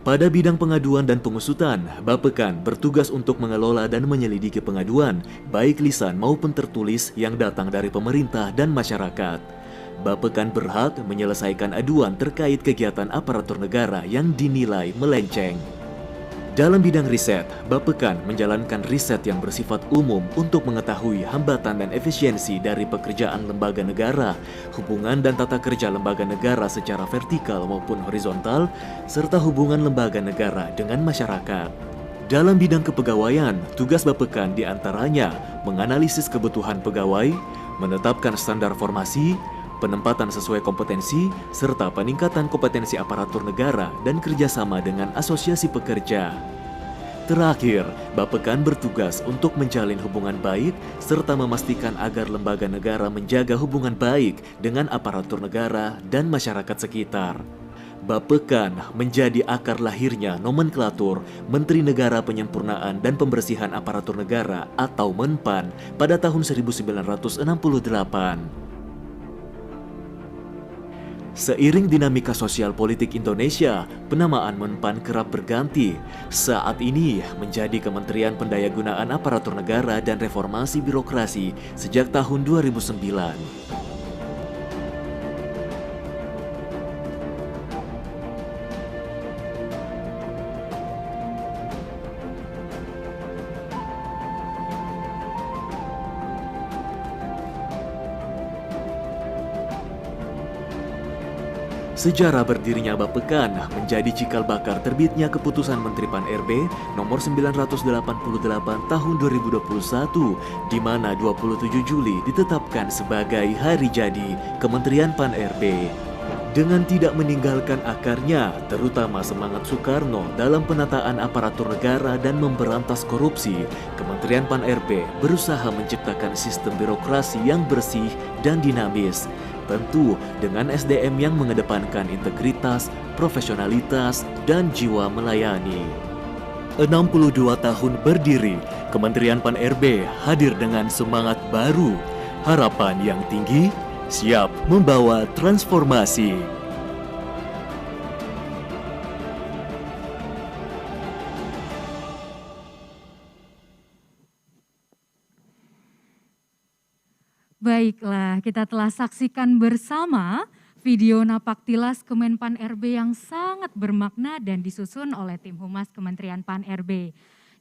Pada bidang pengaduan dan pengusutan, Bapekan bertugas untuk mengelola dan menyelidiki pengaduan, baik lisan maupun tertulis yang datang dari pemerintah dan masyarakat. Bapekan berhak menyelesaikan aduan terkait kegiatan aparatur negara yang dinilai melenceng. Dalam bidang riset, Bapekan menjalankan riset yang bersifat umum untuk mengetahui hambatan dan efisiensi dari pekerjaan lembaga negara, hubungan dan tata kerja lembaga negara secara vertikal maupun horizontal, serta hubungan lembaga negara dengan masyarakat. Dalam bidang kepegawaian, tugas Bapekan diantaranya menganalisis kebutuhan pegawai, menetapkan standar formasi, penempatan sesuai kompetensi, serta peningkatan kompetensi aparatur negara dan kerjasama dengan asosiasi pekerja. Terakhir, Bapekan bertugas untuk menjalin hubungan baik serta memastikan agar lembaga negara menjaga hubungan baik dengan aparatur negara dan masyarakat sekitar. Bapekan menjadi akar lahirnya nomenklatur Menteri Negara Penyempurnaan dan Pembersihan Aparatur Negara atau Menpan pada tahun 1968. Seiring dinamika sosial politik Indonesia, penamaan Menpan kerap berganti. Saat ini menjadi Kementerian Pendayagunaan Aparatur Negara dan Reformasi Birokrasi sejak tahun 2009. Sejarah berdirinya Bapekan menjadi cikal bakal terbitnya Keputusan Menteri Pan-RB nomor 988 tahun 2021, di mana 27 Juli ditetapkan sebagai hari jadi Kementerian Pan-RB. Dengan tidak meninggalkan akarnya, terutama semangat Soekarno dalam penataan aparatur negara dan memberantas korupsi, Kementerian Pan-RB berusaha menciptakan sistem birokrasi yang bersih dan dinamis. Tentu dengan SDM yang mengedepankan integritas, profesionalitas, dan jiwa melayani. 62 tahun berdiri, Kementerian Pan-RB hadir dengan semangat baru, harapan yang tinggi, siap membawa transformasi. Baiklah, kita telah saksikan bersama video Napaktilas Kemenpan RB yang sangat bermakna dan disusun oleh tim Humas Kementerian Pan RB.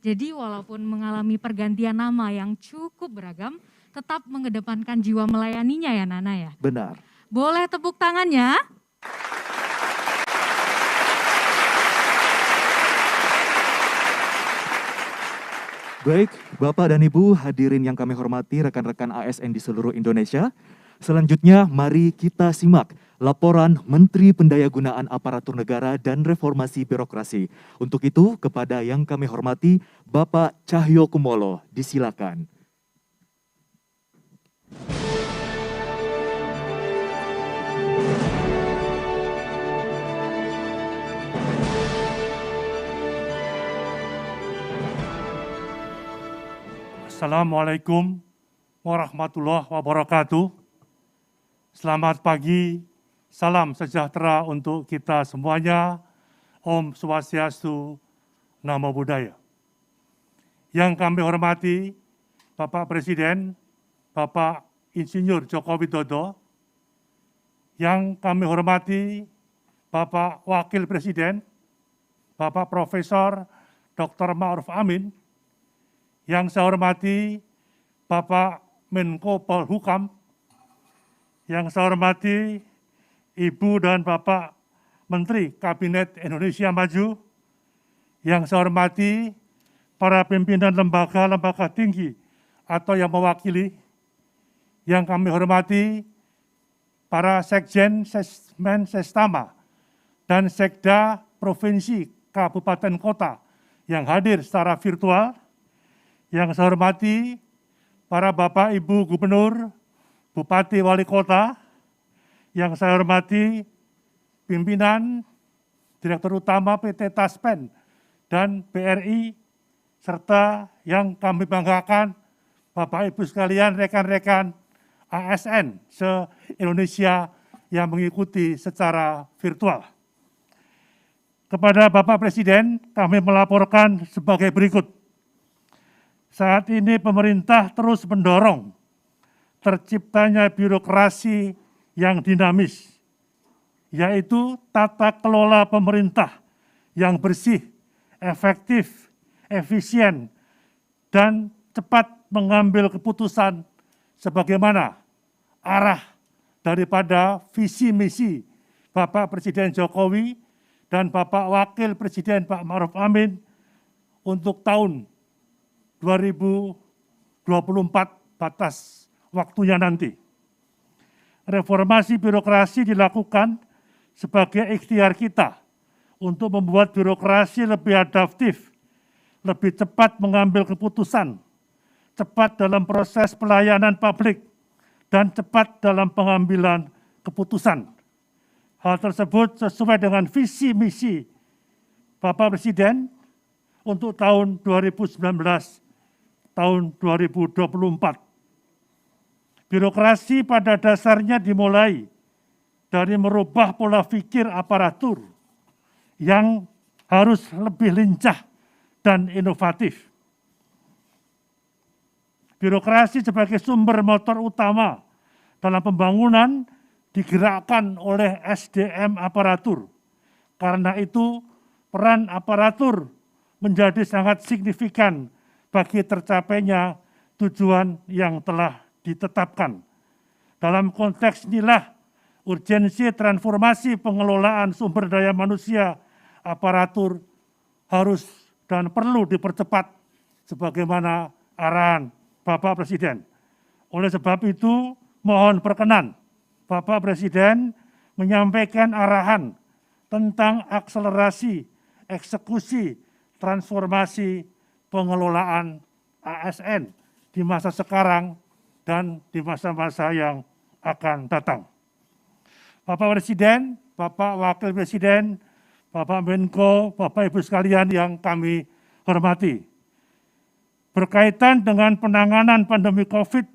Jadi walaupun mengalami pergantian nama yang cukup beragam, tetap mengedepankan jiwa melayaninya ya Nana ya? Benar. Boleh tepuk tangannya? Baik, Bapak dan Ibu hadirin yang kami hormati, rekan-rekan ASN di seluruh Indonesia. Selanjutnya mari kita simak laporan Menteri Pendayagunaan Aparatur Negara dan Reformasi Birokrasi. Untuk itu, kepada yang kami hormati, Bapak Cahyo Kumolo, disilakan. Assalamualaikum warahmatullahi wabarakatuh. Selamat pagi, salam sejahtera untuk kita semuanya. Om Swastiastu, Namo Buddhaya. Yang kami hormati Bapak Presiden, Bapak Insinyur Joko Widodo. Yang kami hormati Bapak Wakil Presiden, Bapak Profesor Dr. Ma'ruf Amin. Yang saya hormati Bapak Menko Polhukam, yang saya hormati Ibu dan Bapak Menteri Kabinet Indonesia Maju, yang saya hormati para pimpinan lembaga-lembaga tinggi atau yang mewakili, yang kami hormati para Sekjen, Sesmen, Sestama, dan Sekda Provinsi, Kabupaten, Kota yang hadir secara virtual, yang saya hormati para Bapak Ibu Gubernur, Bupati Wali Kota, yang saya hormati pimpinan, Direktur Utama PT Taspen dan BRI, serta yang kami banggakan Bapak Ibu sekalian, rekan-rekan ASN se-Indonesia yang mengikuti secara virtual. Kepada Bapak Presiden, kami melaporkan sebagai berikut. Saat ini pemerintah terus mendorong terciptanya birokrasi yang dinamis, yaitu tata kelola pemerintah yang bersih, efektif, efisien, dan cepat mengambil keputusan sebagaimana arah daripada visi misi Bapak Presiden Jokowi dan Bapak Wakil Presiden Pak Ma'ruf Amin untuk tahun 2024 batas waktunya nanti. Reformasi birokrasi dilakukan sebagai ikhtiar kita untuk membuat birokrasi lebih adaptif, lebih cepat mengambil keputusan, cepat dalam proses pelayanan publik, dan cepat dalam pengambilan keputusan. Hal tersebut sesuai dengan visi misi Bapak Presiden untuk tahun 2019, tahun 2024. Birokrasi pada dasarnya dimulai dari merubah pola pikir aparatur yang harus lebih lincah dan inovatif. Birokrasi sebagai sumber motor utama dalam pembangunan digerakkan oleh SDM aparatur. Karena itu, peran aparatur menjadi sangat signifikan bagi tercapainya tujuan yang telah ditetapkan. Dalam konteks inilah urgensi transformasi pengelolaan sumber daya manusia aparatur harus dan perlu dipercepat sebagaimana arahan Bapak Presiden. Oleh sebab itu, mohon perkenan Bapak Presiden menyampaikan arahan tentang akselerasi eksekusi transformasi pengelolaan ASN di masa sekarang dan di masa-masa yang akan datang. Bapak Presiden, Bapak Wakil Presiden, Bapak Menko, Bapak Ibu sekalian yang kami hormati. Berkaitan dengan penanganan pandemi COVID,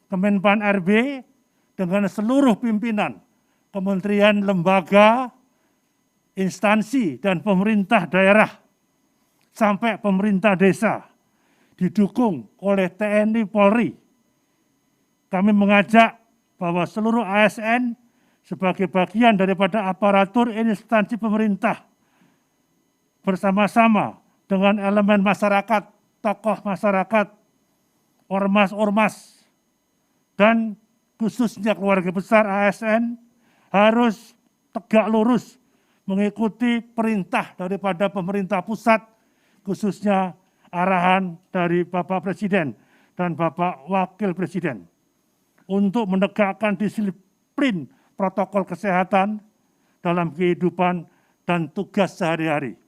Kemenpan RB dengan seluruh pimpinan kementerian, lembaga, instansi, dan pemerintah daerah, sampai pemerintah desa, didukung oleh TNI Polri. Kami mengajak bahwa seluruh ASN sebagai bagian daripada aparatur instansi pemerintah, bersama-sama dengan elemen masyarakat, tokoh masyarakat, ormas-ormas, dan khususnya keluarga besar ASN harus tegak lurus mengikuti perintah daripada pemerintah pusat, khususnya arahan dari Bapak Presiden dan Bapak Wakil Presiden untuk menegakkan disiplin protokol kesehatan dalam kehidupan dan tugas sehari-hari.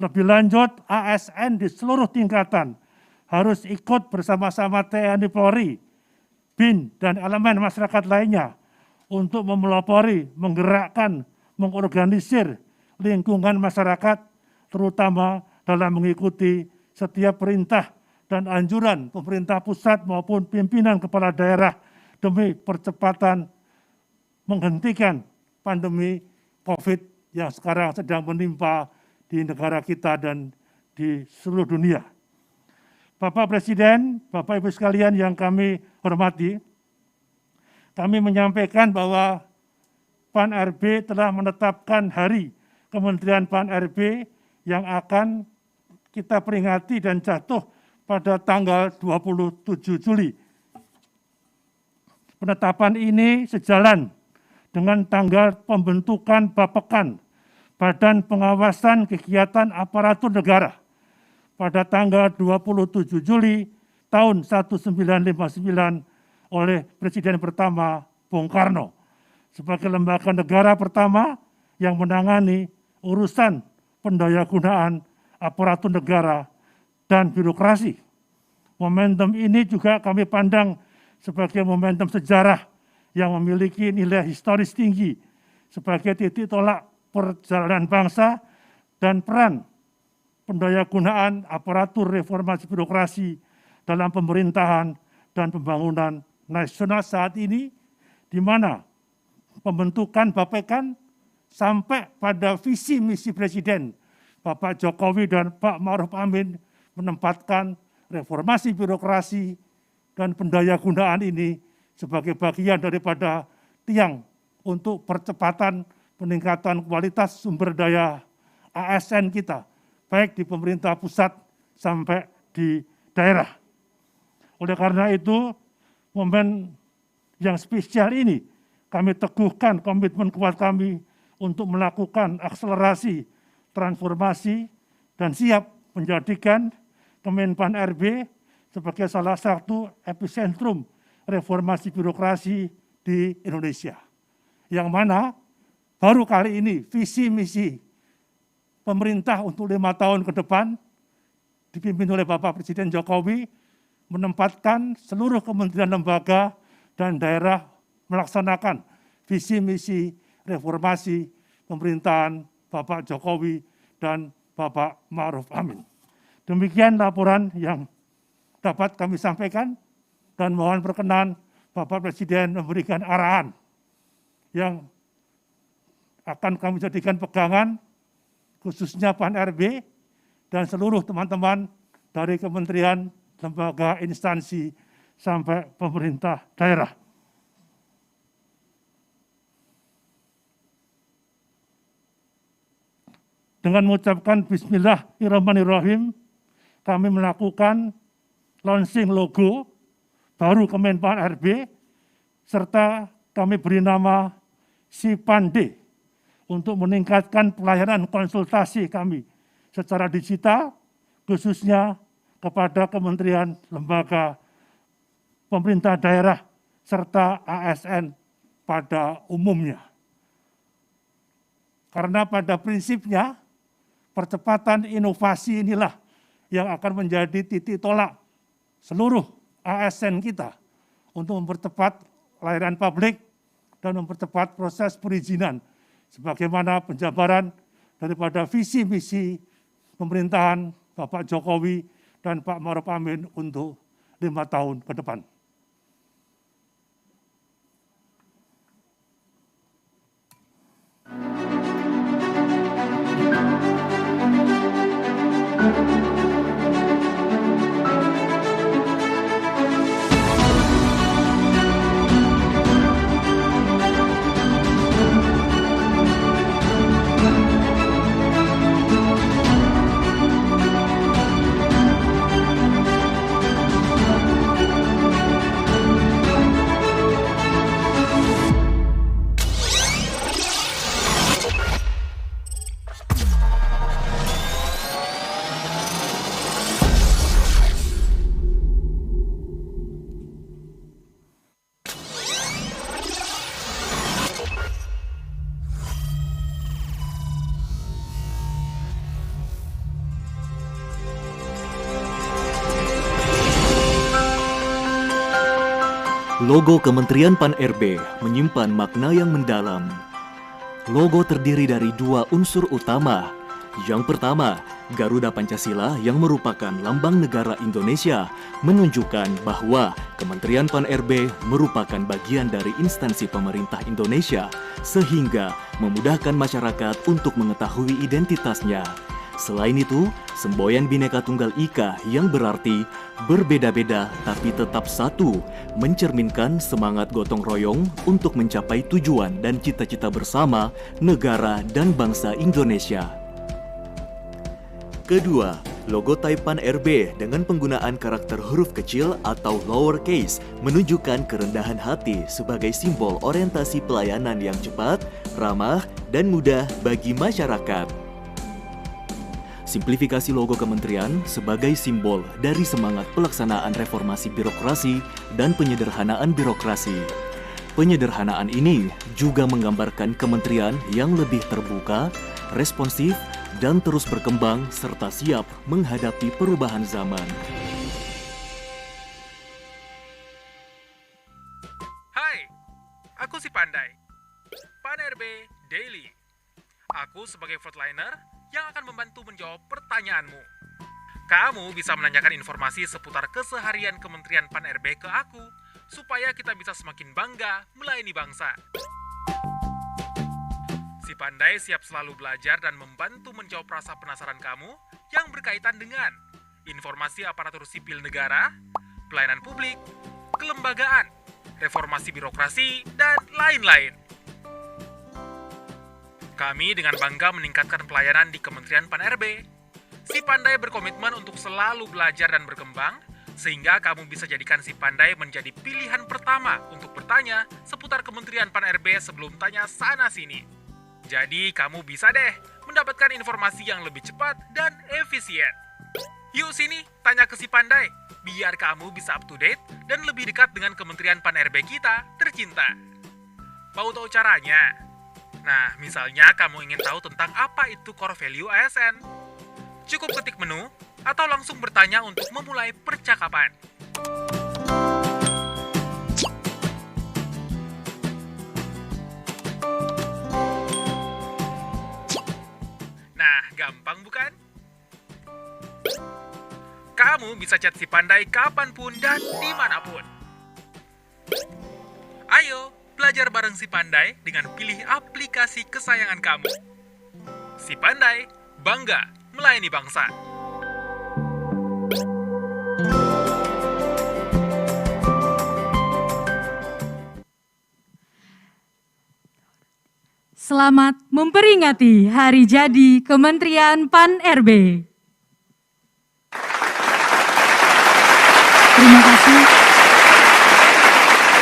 Lebih lanjut, ASN di seluruh tingkatan harus ikut bersama-sama TNI Polri, BIN, dan elemen masyarakat lainnya untuk memelopori, menggerakkan, mengorganisir lingkungan masyarakat, terutama dalam mengikuti setiap perintah dan anjuran pemerintah pusat maupun pimpinan kepala daerah demi percepatan menghentikan pandemi COVID yang sekarang sedang menimpa di negara kita dan di seluruh dunia. Bapak Presiden, Bapak Ibu sekalian yang kami hormati, kami menyampaikan bahwa PAN RB telah menetapkan hari Kementerian PAN RB yang akan kita peringati dan jatuh pada tanggal 27 Juli. Penetapan ini sejalan dengan tanggal pembentukan Bapekan, Badan Pengawasan Kegiatan Aparatur Negara, pada tanggal 27 Juli tahun 1959 oleh Presiden pertama Bung Karno sebagai lembaga negara pertama yang menangani urusan pendayagunaan aparatur negara dan birokrasi. Momentum ini juga kami pandang sebagai momentum sejarah yang memiliki nilai historis tinggi sebagai titik tolak perjalanan bangsa dan peran pendayagunaan aparatur reformasi birokrasi dalam pemerintahan dan pembangunan nasional saat ini, di mana pembentukan Bapekan sampai pada visi misi Presiden Bapak Jokowi dan Pak Ma'ruf Amin menempatkan reformasi birokrasi dan pendayagunaan ini sebagai bagian daripada tiang untuk percepatan peningkatan kualitas sumber daya ASN kita, baik di pemerintah pusat sampai di daerah. Oleh karena itu, momen yang spesial ini kami teguhkan komitmen kuat kami untuk melakukan akselerasi transformasi dan siap menjadikan Kemenpan RB sebagai salah satu epicentrum reformasi birokrasi di Indonesia. Yang mana baru kali ini visi misi pemerintah untuk 5 tahun ke depan dipimpin oleh Bapak Presiden Jokowi menempatkan seluruh kementerian lembaga dan daerah melaksanakan visi misi reformasi pemerintahan Bapak Jokowi dan Bapak Ma'ruf Amin. Demikian laporan yang dapat kami sampaikan dan mohon perkenan Bapak Presiden memberikan arahan yang akan kami jadikan pegangan khususnya Pan RB dan seluruh teman-teman dari kementerian, lembaga, instansi sampai pemerintah daerah. Dengan mengucapkan Bismillahirrahmanirrahim, kami melakukan launching logo baru Kemenpan RB, serta kami beri nama Sipande untuk meningkatkan pelayanan konsultasi kami secara digital, khususnya kepada kementerian, lembaga, pemerintah daerah, serta ASN pada umumnya. Karena pada prinsipnya, percepatan inovasi inilah yang akan menjadi titik tolak seluruh ASN kita untuk mempercepat layanan publik dan mempercepat proses perizinan sebagaimana penjabaran daripada visi misi pemerintahan Bapak Jokowi dan Pak Ma'ruf Amin untuk 5 tahun ke depan. Logo Kementerian Pan RB menyimpan makna yang mendalam. Logo terdiri dari 2 unsur utama. Yang pertama, Garuda Pancasila yang merupakan lambang negara Indonesia, menunjukkan bahwa Kementerian Pan RB merupakan bagian dari instansi pemerintah Indonesia, sehingga memudahkan masyarakat untuk mengetahui identitasnya. Selain itu, semboyan Bhinneka Tunggal Ika yang berarti berbeda-beda tapi tetap satu, mencerminkan semangat gotong royong untuk mencapai tujuan dan cita-cita bersama negara dan bangsa Indonesia. Kedua, logo Taipan RB dengan penggunaan karakter huruf kecil atau lowercase menunjukkan kerendahan hati sebagai simbol orientasi pelayanan yang cepat, ramah, dan mudah bagi masyarakat. Simplifikasi logo kementerian sebagai simbol dari semangat pelaksanaan reformasi birokrasi dan penyederhanaan birokrasi. Penyederhanaan ini juga menggambarkan kementerian yang lebih terbuka, responsif, dan terus berkembang serta siap menghadapi perubahan zaman. Hai, aku si Pandai, Pan RB Daily. Aku sebagai frontliner yang akan membantu menjawab pertanyaanmu. Kamu bisa menanyakan informasi seputar keseharian Kementerian Pan RB ke aku, supaya kita bisa semakin bangga melayani bangsa. Si Si Pandai siap selalu belajar dan membantu menjawab rasa penasaran kamu yang berkaitan dengan informasi aparatur sipil negara, pelayanan publik, kelembagaan, reformasi birokrasi, dan lain-lain. Kami dengan bangga meningkatkan pelayanan di Kementerian Pan-RB. Si Pandai berkomitmen untuk selalu belajar dan berkembang, sehingga kamu bisa jadikan Si Pandai menjadi pilihan pertama untuk bertanya seputar Kementerian Pan-RB sebelum tanya sana-sini. Jadi kamu bisa deh mendapatkan informasi yang lebih cepat dan efisien. Yuk sini, tanya ke Si Pandai, biar kamu bisa up to date dan lebih dekat dengan Kementerian Pan-RB kita tercinta. Mau tahu caranya? Nah, misalnya kamu ingin tahu tentang apa itu core value ASN. Cukup ketik menu, atau langsung bertanya untuk memulai percakapan. Nah, gampang bukan? Kamu bisa chat Si Pandai kapanpun dan dimanapun. Ayo, belajar bareng Si Pandai dengan pilih aplikasi kesayangan kamu. Si Pandai, bangga melayani bangsa. Selamat memperingati Hari Jadi Kementerian Pan-RB. Terima kasih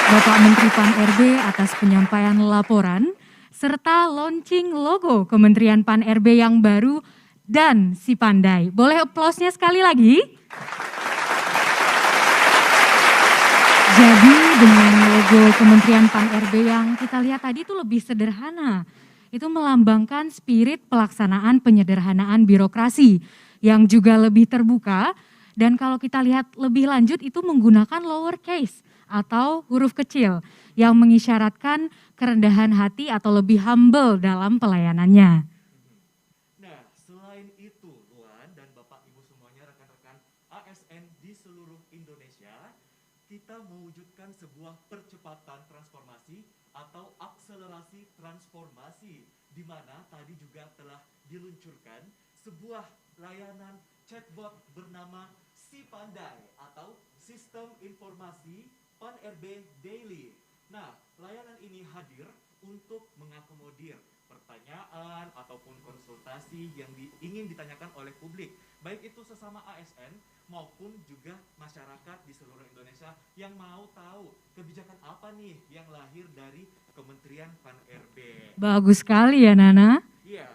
Bapak Menteri Pan-RB atas penyampaian laporan serta launching logo Kementerian Pan-RB yang baru dan Si Pandai. Boleh aplausnya sekali lagi? Jadi dengan logo Kementerian Pan-RB yang kita lihat tadi itu lebih sederhana. Itu melambangkan spirit pelaksanaan penyederhanaan birokrasi yang juga lebih terbuka. Dan kalau kita lihat lebih lanjut itu menggunakan lowercase atau huruf kecil yang mengisyaratkan kerendahan hati atau lebih humble dalam pelayanannya. Nah, selain itu, Luan dan Bapak Ibu semuanya, rekan-rekan ASN di seluruh Indonesia, kita mewujudkan sebuah percepatan transformasi atau akselerasi transformasi, di mana tadi juga telah diluncurkan sebuah layanan chatbot bernama Si Pandai atau Sistem Informasi Pan-RB Daily. Nah, layanan ini hadir untuk mengakomodir pertanyaan ataupun konsultasi yang ingin ditanyakan oleh publik, baik itu sesama ASN maupun juga masyarakat di seluruh Indonesia yang mau tahu kebijakan apa nih yang lahir dari Kementerian Pan-RB. Bagus sekali ya Nana. Iya,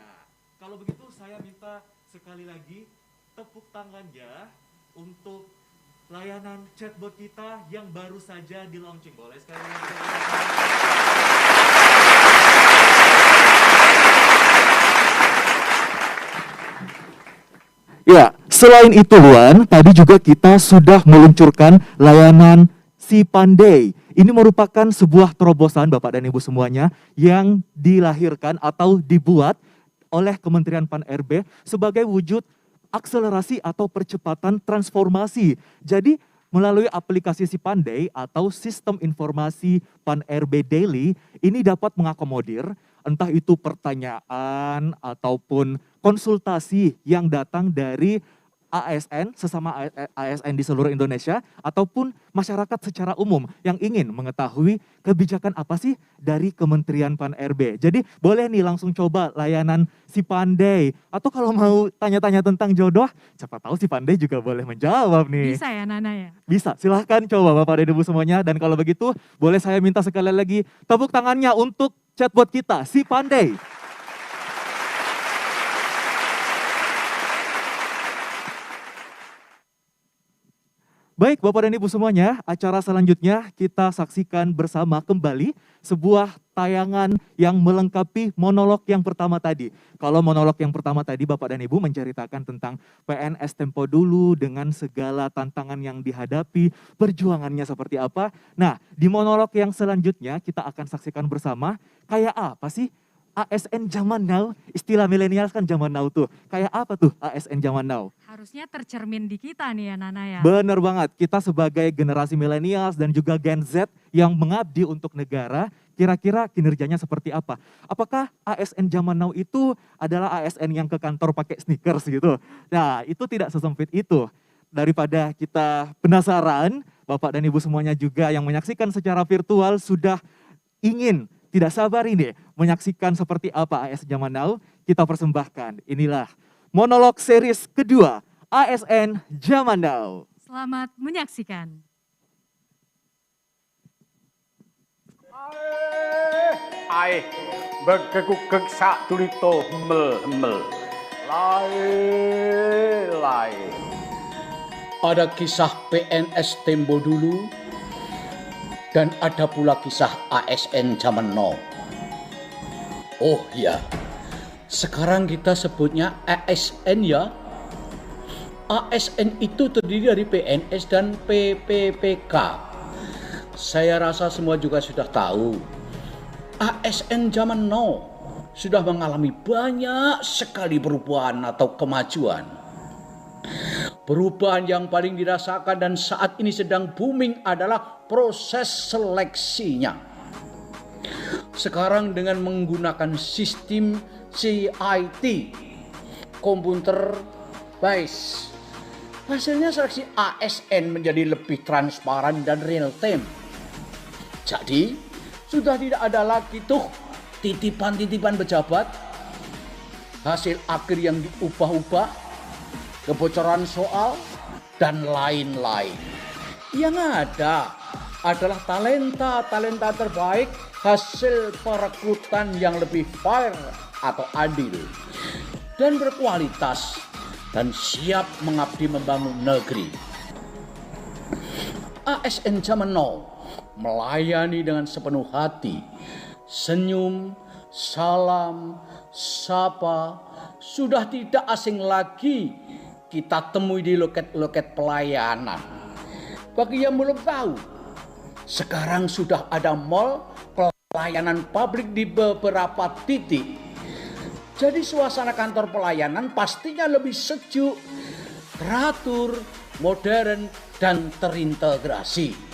kalau begitu saya minta sekali lagi tepuk tangannya untuk layanan chatbot kita yang baru saja di launching. Boleh sekali lagi. Ya, selain itu Luan, tadi juga kita sudah meluncurkan layanan Si Pandai. Ini merupakan sebuah terobosan Bapak dan Ibu semuanya yang dilahirkan atau dibuat oleh Kementerian Pan-RB sebagai wujud akselerasi atau percepatan transformasi. Jadi melalui aplikasi Si Pandai atau Sistem Informasi Pan-RB Daily, ini dapat mengakomodir entah itu pertanyaan ataupun konsultasi yang datang dari ASN, sesama ASN di seluruh Indonesia, ataupun masyarakat secara umum yang ingin mengetahui kebijakan apa sih dari Kementerian Pan-RB. Jadi boleh nih langsung coba layanan Si Pandai. Atau kalau mau tanya-tanya tentang jodoh, siapa tahu Si Pandai juga boleh menjawab nih. Bisa ya Nana ya? Bisa, silahkan coba Bapak dan Ibu semuanya. Dan kalau begitu, boleh saya minta sekali lagi tepuk tangannya untuk chatbot kita, Si Pandai. Baik Bapak dan Ibu semuanya, acara selanjutnya kita saksikan bersama kembali sebuah tayangan yang melengkapi monolog yang pertama tadi. Kalau monolog yang pertama tadi Bapak dan Ibu menceritakan tentang PNS tempo dulu dengan segala tantangan yang dihadapi, perjuangannya seperti apa. Nah, di monolog yang selanjutnya kita akan saksikan bersama kayak apa sih ASN zaman now, istilah milenial kan zaman now tuh. Kayak apa tuh ASN zaman now? Harusnya tercermin di kita nih ya Nana ya. Bener banget, kita sebagai generasi milenials dan juga Gen Z yang mengabdi untuk negara, kira-kira kinerjanya seperti apa? Apakah ASN zaman now itu adalah ASN yang ke kantor pakai sneakers gitu? Nah, itu tidak sesempit itu. Daripada kita penasaran, Bapak dan Ibu semuanya juga yang menyaksikan secara virtual sudah ingin, tidak sabar ini menyaksikan seperti apa ASN zaman now, kita persembahkan. Inilah monolog series kedua ASN zaman now. Selamat menyaksikan. Ai begegugeg sak tulito hemel-hemel. Lai. Ada kisah PNS tempo dulu dan ada pula kisah ASN zaman now. Oh ya, sekarang kita sebutnya ASN ya. ASN itu terdiri dari PNS dan PPPK. Saya rasa semua juga sudah tahu. ASN zaman now sudah mengalami banyak sekali perubahan atau kemajuan. Perubahan yang paling dirasakan dan saat ini sedang booming adalah proses seleksinya. Sekarang dengan menggunakan sistem CIT, Computer Based, hasilnya seleksi ASN menjadi lebih transparan dan real time. Jadi, sudah tidak ada lagi tuh titipan-titipan pejabat, hasil akhir yang diubah-ubah, kebocoran soal, dan lain-lain. Yang ada adalah talenta terbaik hasil perekrutan yang lebih fair atau adil dan berkualitas dan siap mengabdi membangun negeri. ASN zaman now melayani dengan sepenuh hati, senyum, salam, sapa, sudah tidak asing lagi kita temui di loket-loket pelayanan. Bagi yang belum tahu, sekarang sudah ada mall pelayanan publik di beberapa titik. Jadi suasana kantor pelayanan pastinya lebih sejuk, teratur, modern, dan terintegrasi.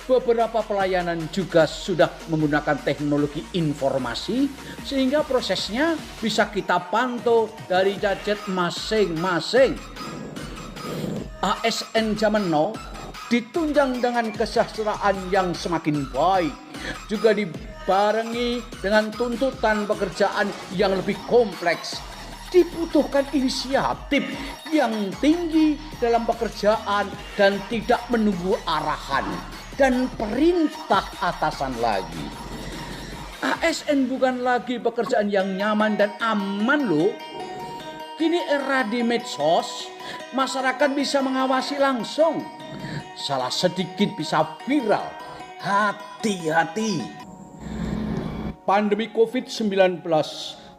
Beberapa pelayanan juga sudah menggunakan teknologi informasi sehingga prosesnya bisa kita pantau dari gadget masing-masing. ASN zaman now ditunjang dengan kesejahteraan yang semakin baik, juga dibarengi dengan tuntutan pekerjaan yang lebih kompleks. Dibutuhkan inisiatif yang tinggi dalam pekerjaan dan tidak menunggu arahan dan perintah atasan lagi. ASN bukan lagi pekerjaan yang nyaman dan aman loh. Kini era di medsos, masyarakat bisa mengawasi langsung. Salah sedikit bisa viral. Hati-hati. Pandemi COVID-19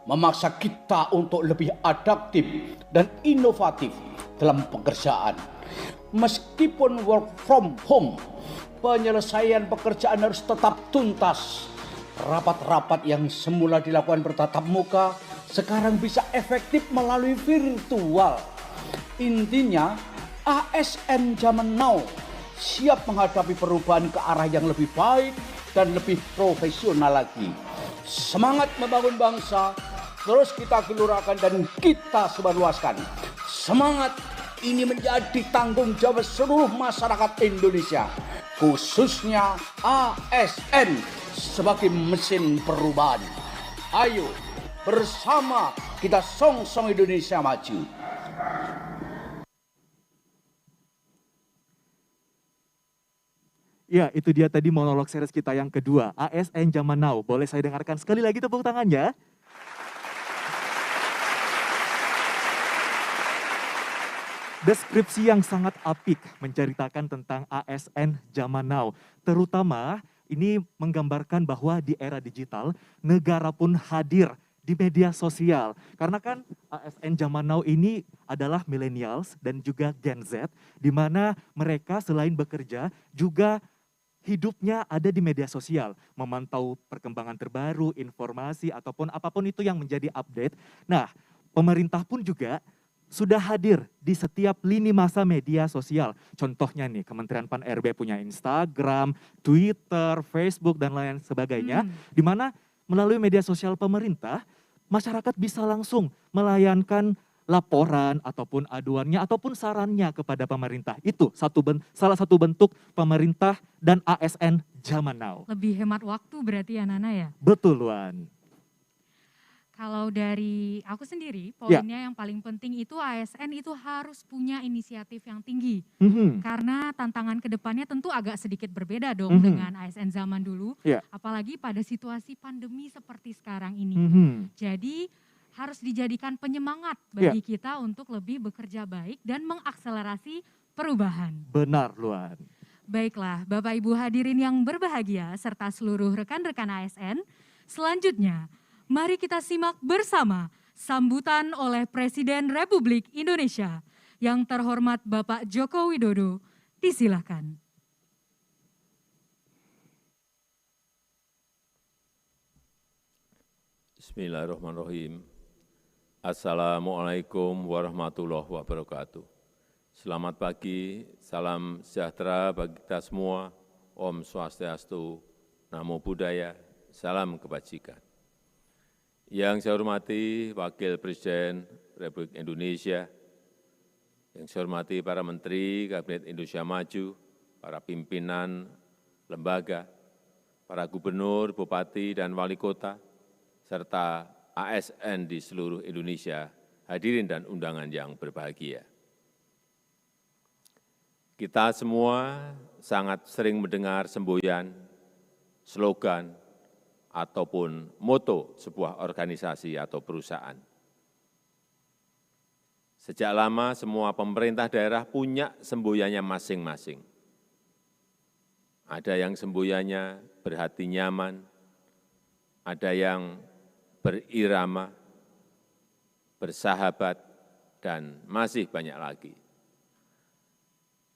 memaksa kita untuk lebih adaptif dan inovatif dalam pekerjaan. Meskipun work from home, penyelesaian pekerjaan harus tetap tuntas. Rapat-rapat yang semula dilakukan bertatap muka sekarang bisa efektif melalui virtual. Intinya, ASN zaman now siap menghadapi perubahan ke arah yang lebih baik dan lebih profesional lagi. Semangat membangun bangsa terus kita gelurakan dan kita sebarluaskan. Semangat ini menjadi tanggung jawab seluruh masyarakat Indonesia, khususnya ASN sebagai mesin perubahan. Ayo bersama kita song-song Indonesia maju. Ya, itu dia tadi monolog series kita yang kedua, ASN zaman now. Boleh saya dengarkan sekali lagi tepuk tangannya? Deskripsi yang sangat apik menceritakan tentang ASN zaman now. Terutama ini menggambarkan bahwa di era digital, negara pun hadir di media sosial. Karena kan ASN zaman now ini adalah millennials dan juga Gen Z, di mana mereka selain bekerja juga hidupnya ada di media sosial, memantau perkembangan terbaru, informasi, ataupun apapun itu yang menjadi update. Nah, pemerintah pun juga sudah hadir di setiap lini masa media sosial. Contohnya nih, Kementerian Pan-RB punya Instagram, Twitter, Facebook, dan lain sebagainya, di mana melalui media sosial pemerintah, masyarakat bisa langsung melayankan laporan ataupun aduannya ataupun sarannya kepada pemerintah. Itu salah satu bentuk pemerintah dan ASN zaman now. Lebih hemat waktu berarti ya Nana ya? Betul, Luan. Kalau dari aku sendiri, poinnya yang paling penting itu ASN itu harus punya inisiatif yang tinggi. Karena tantangan ke depannya tentu agak sedikit berbeda dong dengan ASN zaman dulu. Apalagi pada situasi pandemi seperti sekarang ini. Jadi harus dijadikan penyemangat bagi kita untuk lebih bekerja baik dan mengakselerasi perubahan. Benar, Luan. Baiklah, Bapak Ibu hadirin yang berbahagia serta seluruh rekan-rekan ASN, selanjutnya mari kita simak bersama sambutan oleh Presiden Republik Indonesia yang terhormat Bapak Joko Widodo. Disilakan. Bismillahirrahmanirrahim. Assalamualaikum warahmatullahi wabarakatuh. Selamat pagi, salam sejahtera bagi kita semua. Om Swastiastu, Namo Buddhaya, salam kebajikan. Yang saya hormati Wakil Presiden Republik Indonesia, yang saya hormati para Menteri Kabinet Indonesia Maju, para pimpinan lembaga, para gubernur, bupati, dan wali kota, serta ASN di seluruh Indonesia, hadirin dan undangan yang berbahagia. Kita semua sangat sering mendengar semboyan, slogan, ataupun moto sebuah organisasi atau perusahaan. Sejak lama semua pemerintah daerah punya semboyannya masing-masing. Ada yang semboyannya berhati nyaman, ada yang berirama, bersahabat, dan masih banyak lagi.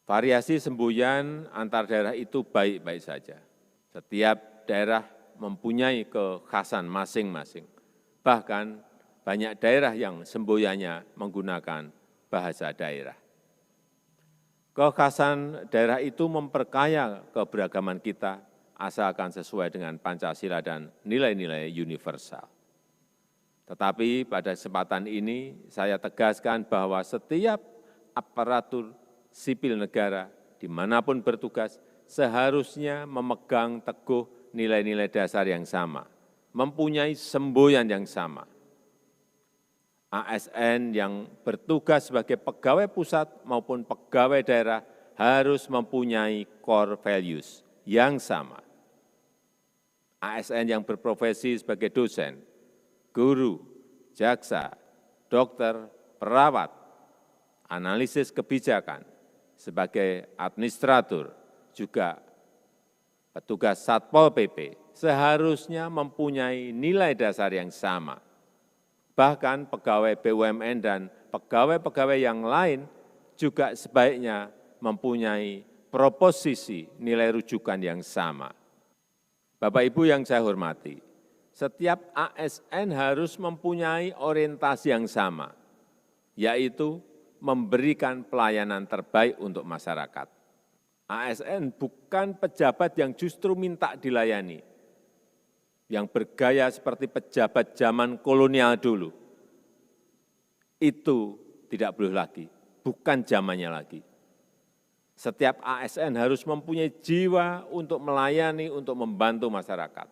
Variasi semboyan antar daerah itu baik-baik saja. Setiap daerah mempunyai kekhasan masing-masing. Bahkan banyak daerah yang semboyannya menggunakan bahasa daerah. Kekhasan daerah itu memperkaya keberagaman kita asalkan sesuai dengan Pancasila dan nilai-nilai universal. Tetapi pada kesempatan ini saya tegaskan bahwa setiap aparatur sipil negara dimanapun bertugas seharusnya memegang teguh nilai-nilai dasar yang sama, mempunyai semboyan yang sama. ASN yang bertugas sebagai pegawai pusat maupun pegawai daerah harus mempunyai core values yang sama. ASN yang berprofesi sebagai dosen, guru, jaksa, dokter, perawat, analisis kebijakan, sebagai administrator, juga petugas Satpol PP seharusnya mempunyai nilai dasar yang sama. Bahkan pegawai BUMN dan pegawai-pegawai yang lain juga sebaiknya mempunyai proposisi nilai rujukan yang sama. Bapak Ibu yang saya hormati, setiap ASN harus mempunyai orientasi yang sama, yaitu memberikan pelayanan terbaik untuk masyarakat. ASN bukan pejabat yang justru minta dilayani, yang bergaya seperti pejabat zaman kolonial dulu. Itu tidak boleh lagi, bukan zamannya lagi. Setiap ASN harus mempunyai jiwa untuk melayani, untuk membantu masyarakat.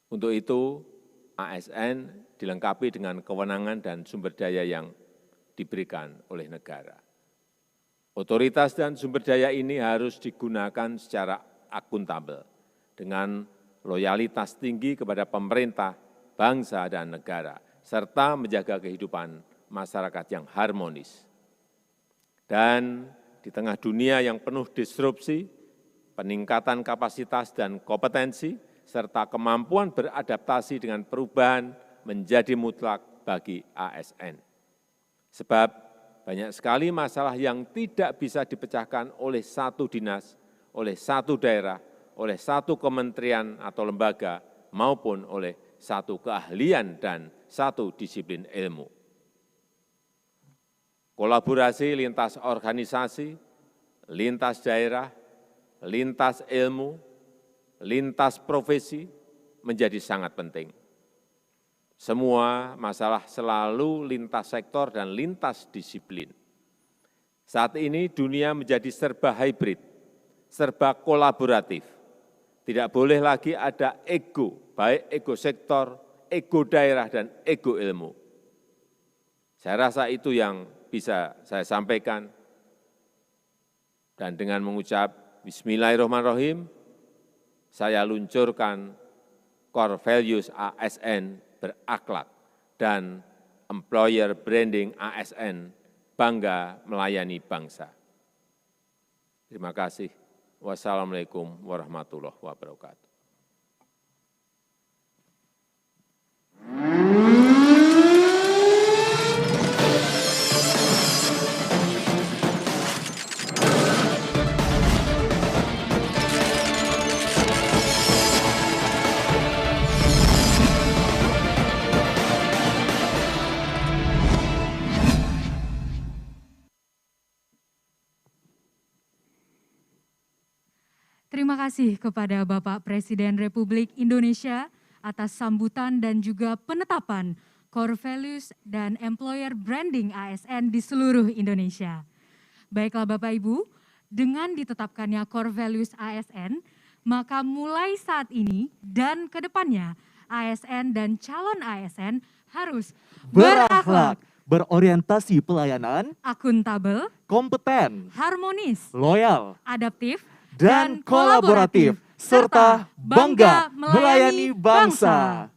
Untuk itu, ASN dilengkapi dengan kewenangan dan sumber daya yang diberikan oleh negara. Otoritas dan sumber daya ini harus digunakan secara akuntabel, dengan loyalitas tinggi kepada pemerintah, bangsa, dan negara, serta menjaga kehidupan masyarakat yang harmonis. Dan di tengah dunia yang penuh disrupsi, peningkatan kapasitas dan kompetensi, serta kemampuan beradaptasi dengan perubahan menjadi mutlak bagi ASN. Sebab banyak sekali masalah yang tidak bisa dipecahkan oleh satu dinas, oleh satu daerah, oleh satu kementerian atau lembaga maupun oleh satu keahlian dan satu disiplin ilmu. Kolaborasi lintas organisasi, lintas daerah, lintas ilmu, lintas profesi menjadi sangat penting. Semua masalah selalu lintas sektor dan lintas disiplin. Saat ini dunia menjadi serba hybrid, serba kolaboratif. Tidak boleh lagi ada ego, baik ego sektor, ego daerah, dan ego ilmu. Saya rasa itu yang bisa saya sampaikan. Dan dengan mengucap Bismillahirrahmanirrahim, saya luncurkan Core Values ASN berakhlak dan Employer Branding ASN bangga melayani bangsa. Terima kasih. Wassalamualaikum warahmatullahi wabarakatuh. Terima kasih kepada Bapak Presiden Republik Indonesia atas sambutan dan juga penetapan Core Values dan Employer Branding ASN di seluruh Indonesia. Baiklah Bapak Ibu, dengan ditetapkannya Core Values ASN, maka mulai saat ini dan ke depannya ASN dan calon ASN harus berakhlak, berorientasi pelayanan, akuntabel, kompeten, harmonis, loyal, adaptif, dan kolaboratif, serta bangga melayani bangsa.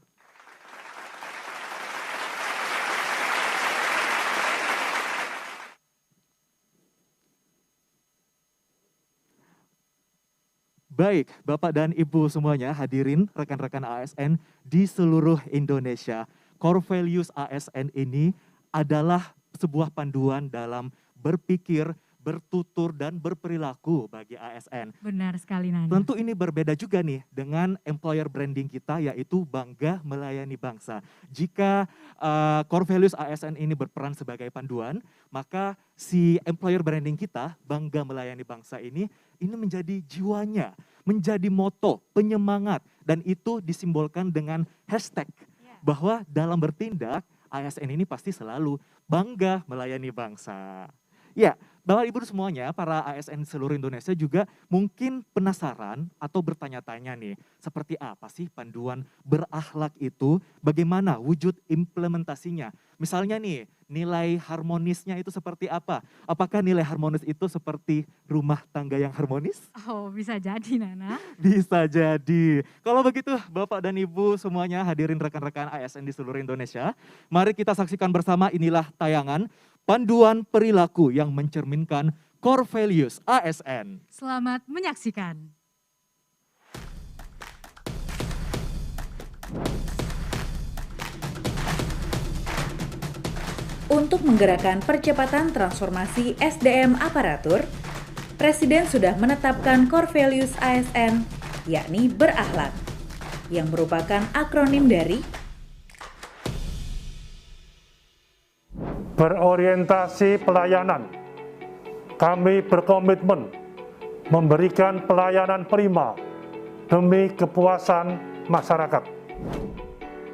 Baik, Bapak dan Ibu semuanya, hadirin rekan-rekan ASN di seluruh Indonesia. Core Values ASN ini adalah sebuah panduan dalam berpikir, bertutur, dan berperilaku bagi ASN. Benar sekali, Nana. Tentu ini berbeda juga nih dengan employer branding kita, yaitu bangga melayani bangsa. Jika Core Values ASN ini berperan sebagai panduan, maka si employer branding kita, bangga melayani bangsa ini menjadi jiwanya, menjadi moto, penyemangat, dan itu disimbolkan dengan hashtag bahwa dalam bertindak, ASN ini pasti selalu bangga melayani bangsa. Ya, Bapak Ibu semuanya, para ASN seluruh Indonesia juga mungkin penasaran atau bertanya-tanya nih, seperti apa sih panduan berakhlak itu, bagaimana wujud implementasinya? Misalnya nih, nilai harmonisnya itu seperti apa? Apakah nilai harmonis itu seperti rumah tangga yang harmonis? Oh, bisa jadi, Nana. Bisa jadi. Kalau begitu, Bapak dan Ibu semuanya, hadirin rekan-rekan ASN di seluruh Indonesia, mari kita saksikan bersama, inilah tayangan panduan perilaku yang mencerminkan Core Values ASN. Selamat menyaksikan. Untuk menggerakkan percepatan transformasi SDM aparatur, Presiden sudah menetapkan Core Values ASN, yakni berakhlak, yang merupakan akronim dari berorientasi pelayanan. Kami berkomitmen memberikan pelayanan prima demi kepuasan masyarakat.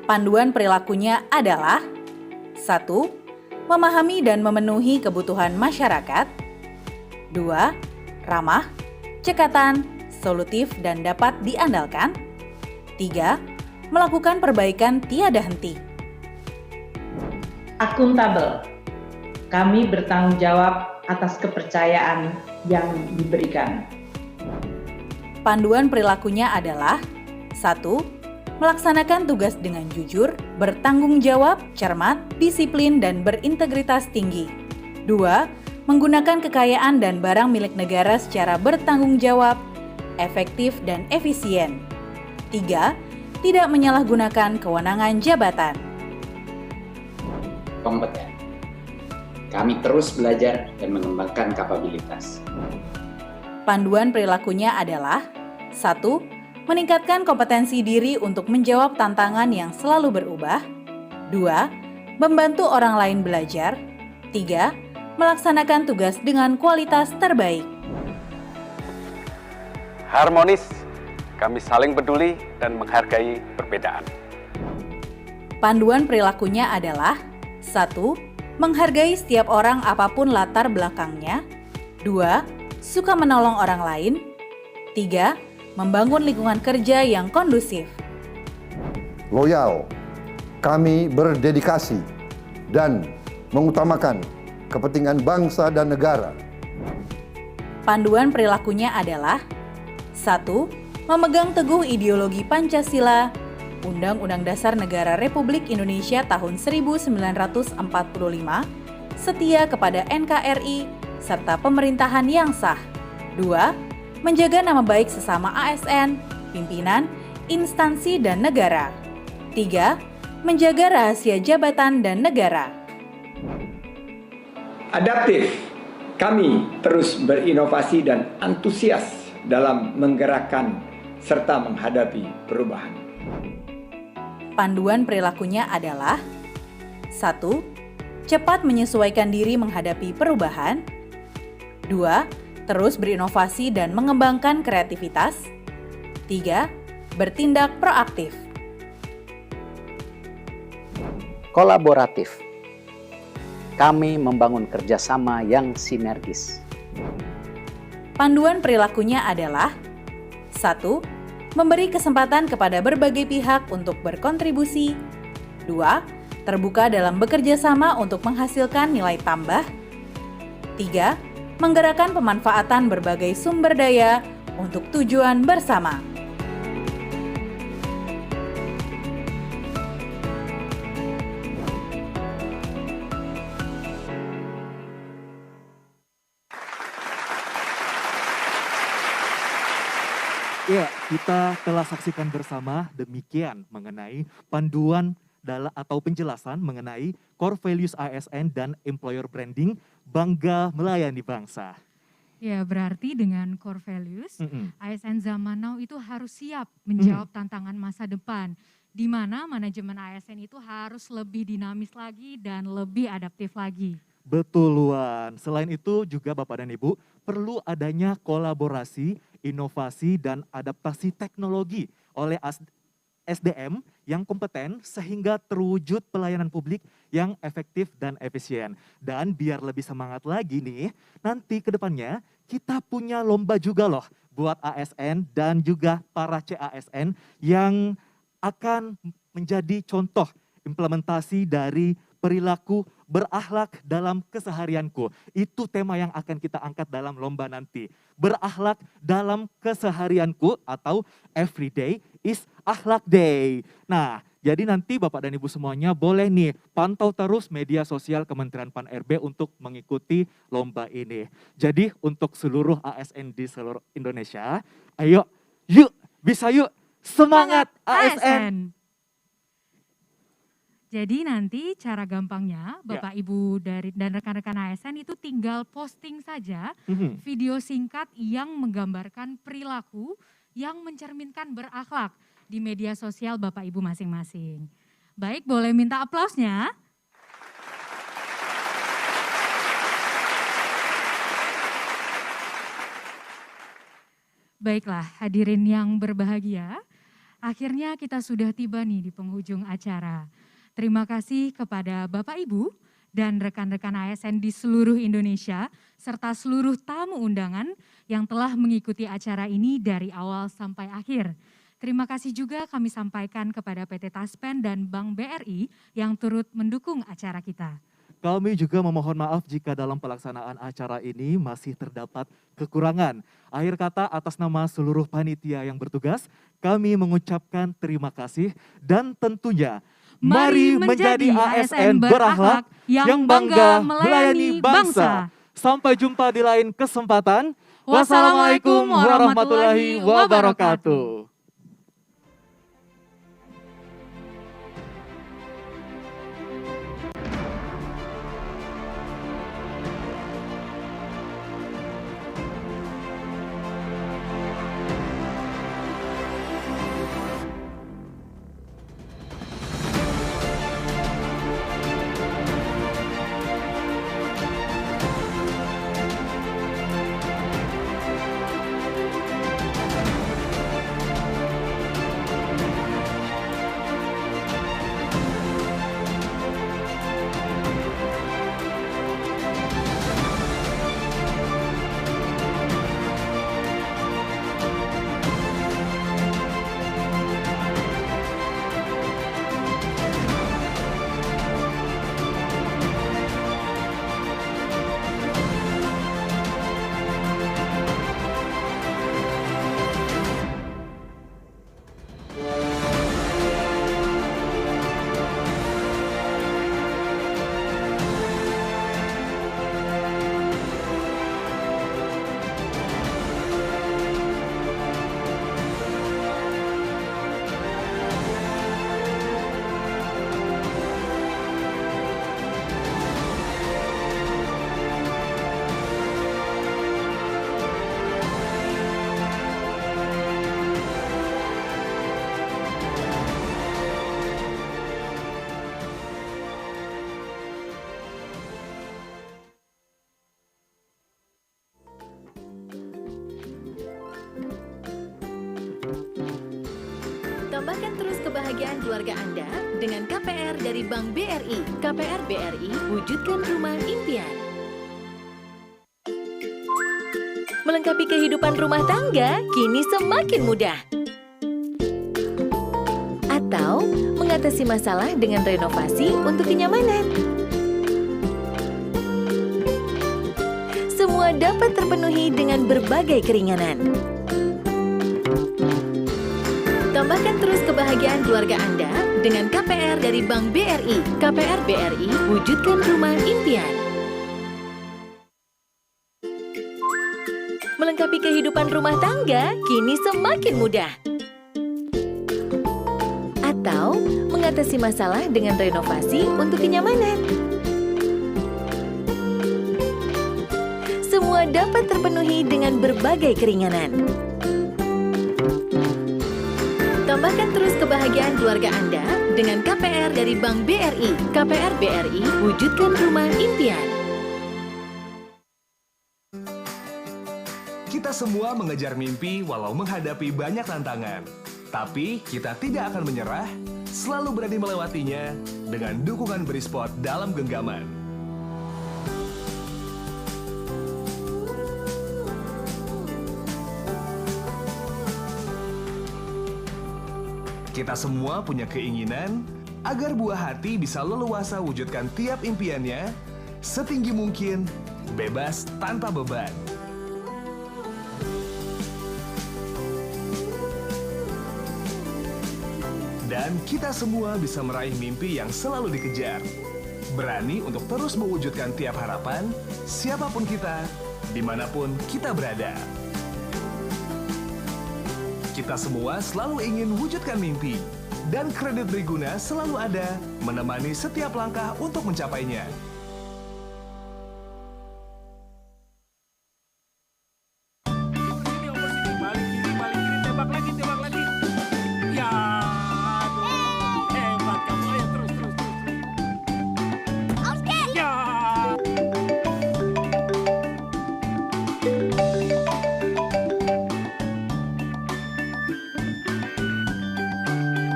Panduan perilakunya adalah 1. Memahami dan memenuhi kebutuhan masyarakat. 2. Ramah, cekatan, solutif, dan dapat diandalkan. 3. Melakukan perbaikan tiada henti. Akuntabel. Kami bertanggung jawab atas kepercayaan yang diberikan. Panduan perilakunya adalah 1. Melaksanakan tugas dengan jujur, bertanggung jawab, cermat, disiplin, dan berintegritas tinggi. 2. Menggunakan kekayaan dan barang milik negara secara bertanggung jawab, efektif, dan efisien. 3. Tidak menyalahgunakan kewenangan jabatan. Kompeten. Kami terus belajar dan mengembangkan kapabilitas. Panduan perilakunya adalah 1. Meningkatkan kompetensi diri untuk menjawab tantangan yang selalu berubah. 2. Membantu orang lain belajar. 3. Melaksanakan tugas dengan kualitas terbaik. Harmonis, kami saling peduli dan menghargai perbedaan. Panduan perilakunya adalah 1. Menghargai setiap orang apapun latar belakangnya. 2. Suka menolong orang lain. 3. Membangun lingkungan kerja yang kondusif. Loyal, kami berdedikasi dan mengutamakan kepentingan bangsa dan negara. Panduan perilakunya adalah 1. Memegang teguh ideologi Pancasila, Undang-Undang Dasar Negara Republik Indonesia tahun 1945, setia kepada NKRI, serta pemerintahan yang sah. 2. Menjaga nama baik sesama ASN, pimpinan, instansi, dan negara. 3. Menjaga rahasia jabatan dan negara. Adaptif, kami terus berinovasi dan antusias dalam menggerakkan serta menghadapi perubahan. Panduan perilakunya adalah 1. Cepat menyesuaikan diri menghadapi perubahan. 2. Terus berinovasi dan mengembangkan kreativitas. 3. Bertindak proaktif. Kolaboratif, kami membangun kerjasama yang sinergis. Panduan perilakunya adalah 1. Memberi kesempatan kepada berbagai pihak untuk berkontribusi. 2. Terbuka dalam bekerja sama untuk menghasilkan nilai tambah. 3. Menggerakkan pemanfaatan berbagai sumber daya untuk tujuan bersama. Ya, kita telah saksikan bersama demikian mengenai panduan atau penjelasan mengenai core values ASN dan employer branding, bangga melayani bangsa. Ya, berarti dengan core values, ASN zaman now itu harus siap menjawab tantangan masa depan, di mana manajemen ASN itu harus lebih dinamis lagi dan lebih adaptif lagi. Betul, Luan. Selain itu juga Bapak dan Ibu, perlu adanya kolaborasi, inovasi, dan adaptasi teknologi oleh SDM yang kompeten sehingga terwujud pelayanan publik yang efektif dan efisien. Dan biar lebih semangat lagi nih, nanti ke depannya kita punya lomba juga loh buat ASN dan juga para CASN yang akan menjadi contoh implementasi dari perilaku berakhlak dalam keseharianku. Itu tema yang akan kita angkat dalam lomba nanti. Berakhlak dalam keseharianku atau Everyday is Akhlak Day. Nah, jadi nanti Bapak dan Ibu semuanya boleh nih pantau terus media sosial Kementerian Pan-RB untuk mengikuti lomba ini. Jadi untuk seluruh ASN di seluruh Indonesia, ayo, yuk, bisa yuk, semangat ASN! Jadi nanti cara gampangnya Bapak Ibu dan rekan-rekan ASN itu tinggal posting saja video singkat yang menggambarkan perilaku yang mencerminkan berakhlak di media sosial Bapak Ibu masing-masing. Baik, boleh minta aplausnya. Baiklah, hadirin yang berbahagia, akhirnya kita sudah tiba nih di penghujung acara. Terima kasih kepada Bapak Ibu dan rekan-rekan ASN di seluruh Indonesia serta seluruh tamu undangan yang telah mengikuti acara ini dari awal sampai akhir. Terima kasih juga kami sampaikan kepada PT Taspen dan Bank BRI yang turut mendukung acara kita. Kami juga memohon maaf jika dalam pelaksanaan acara ini masih terdapat kekurangan. Akhir kata atas nama seluruh panitia yang bertugas, kami mengucapkan terima kasih dan tentunya mari menjadi ASN berakhlak yang bangga melayani bangsa. Sampai jumpa di lain kesempatan. Wassalamualaikum warahmatullahi wabarakatuh. keluarga Anda dengan KPR dari Bank BRI. KPR BRI, wujudkan rumah impian. Melengkapi kehidupan rumah tangga kini semakin mudah. Atau mengatasi masalah dengan renovasi untuk kenyamanan. Semua dapat terpenuhi dengan berbagai keringanan. Tambahkan terus kebahagiaan keluarga Anda dengan KPR dari Bank BRI. KPR BRI, wujudkan rumah impian. Melengkapi kehidupan rumah tangga kini semakin mudah. Atau mengatasi masalah dengan renovasi untuk kenyamanan. Semua dapat terpenuhi dengan berbagai keringanan. Tambahkan terus kebahagiaan keluarga Anda dengan KPR dari Bank BRI. KPR BRI, wujudkan rumah impian. Kita semua mengejar mimpi walau menghadapi banyak tantangan. Tapi kita tidak akan menyerah, selalu berani melewatinya dengan dukungan Brisport dalam genggaman. Kita semua punya keinginan agar buah hati bisa leluasa wujudkan tiap impiannya setinggi mungkin, bebas tanpa beban. Dan kita semua bisa meraih mimpi yang selalu dikejar. Berani untuk terus mewujudkan tiap harapan, siapapun kita, dimanapun kita berada. Kita semua selalu ingin wujudkan mimpi, dan Kredit Briguna selalu ada menemani setiap langkah untuk mencapainya.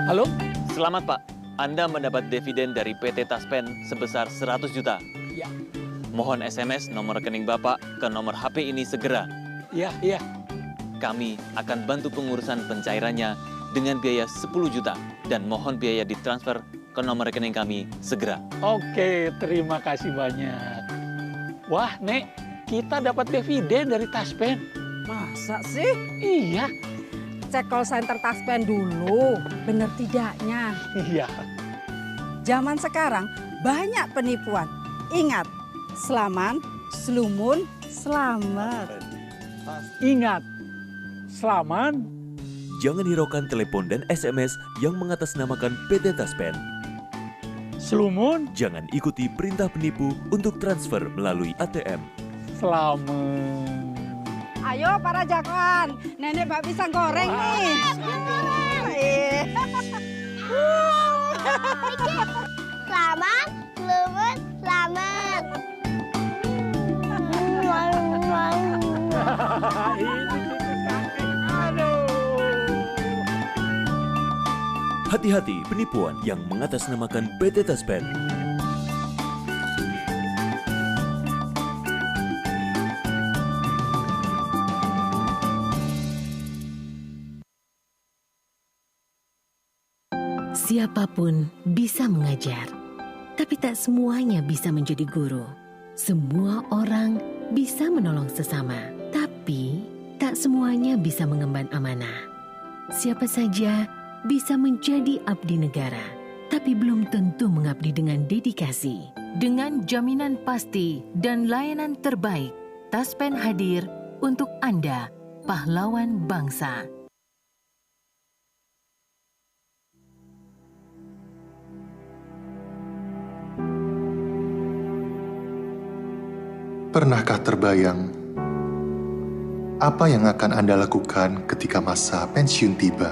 Halo, selamat Pak. Anda mendapat dividen dari PT Taspen sebesar 100 juta. Ya. Mohon SMS nomor rekening Bapak ke nomor HP ini segera. Iya. Kami akan bantu pengurusan pencairannya dengan biaya 10 juta dan mohon biaya ditransfer ke nomor rekening kami segera. Oke, terima kasih banyak. Wah, Nek, kita dapat dividen dari Taspen. Masa sih? Iya. Cek call center Taspen dulu, bener tidaknya. Iya. Zaman sekarang banyak penipuan. Ingat, selaman, slumun, selamat. Ingat, selaman. Jangan hiraukan telepon dan SMS yang mengatasnamakan PT Taspen. Slumun. Jangan ikuti perintah penipu untuk transfer melalui ATM. Selamat. Ayo para jagoan, nenek bak pisang goreng nih. Selamat, selamat, selamat. Hati-hati penipuan yang mengatasnamakan PT Taspen. Siapapun bisa mengajar, tapi tak semuanya bisa menjadi guru. Semua orang bisa menolong sesama, tapi tak semuanya bisa mengemban amanah. Siapa saja bisa menjadi abdi negara, tapi belum tentu mengabdi dengan dedikasi. Dengan jaminan pasti dan layanan terbaik, Taspen hadir untuk Anda, pahlawan bangsa. Pernahkah terbayang apa yang akan Anda lakukan ketika masa pensiun tiba?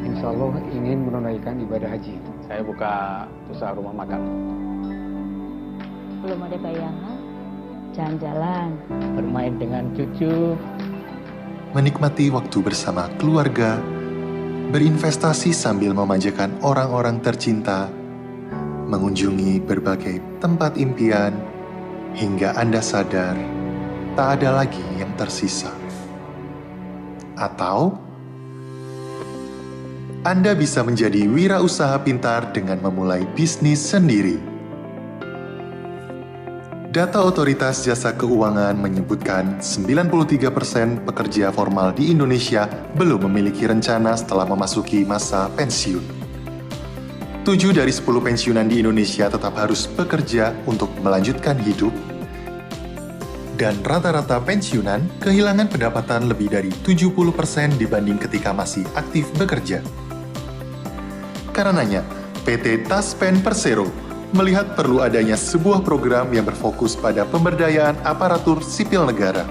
Insya Allah ingin menunaikan ibadah haji. Saya buka usaha rumah makan. Belum ada bayangan, jalan-jalan, Bermain dengan cucu. Menikmati waktu bersama keluarga berinvestasi sambil memanjakan orang-orang tercinta, mengunjungi berbagai tempat impian, hingga Anda sadar tak ada lagi yang tersisa. Atau Anda bisa menjadi wirausaha pintar dengan memulai bisnis sendiri. Data Otoritas Jasa Keuangan menyebutkan 93% pekerja formal di Indonesia belum memiliki rencana setelah memasuki masa pensiun. 7 dari 10 pensiunan di Indonesia tetap harus bekerja untuk melanjutkan hidup, dan rata-rata pensiunan kehilangan pendapatan lebih dari 70% dibanding ketika masih aktif bekerja. Karenanya, PT Taspen Persero melihat perlu adanya sebuah program yang berfokus pada pemberdayaan aparatur sipil negara.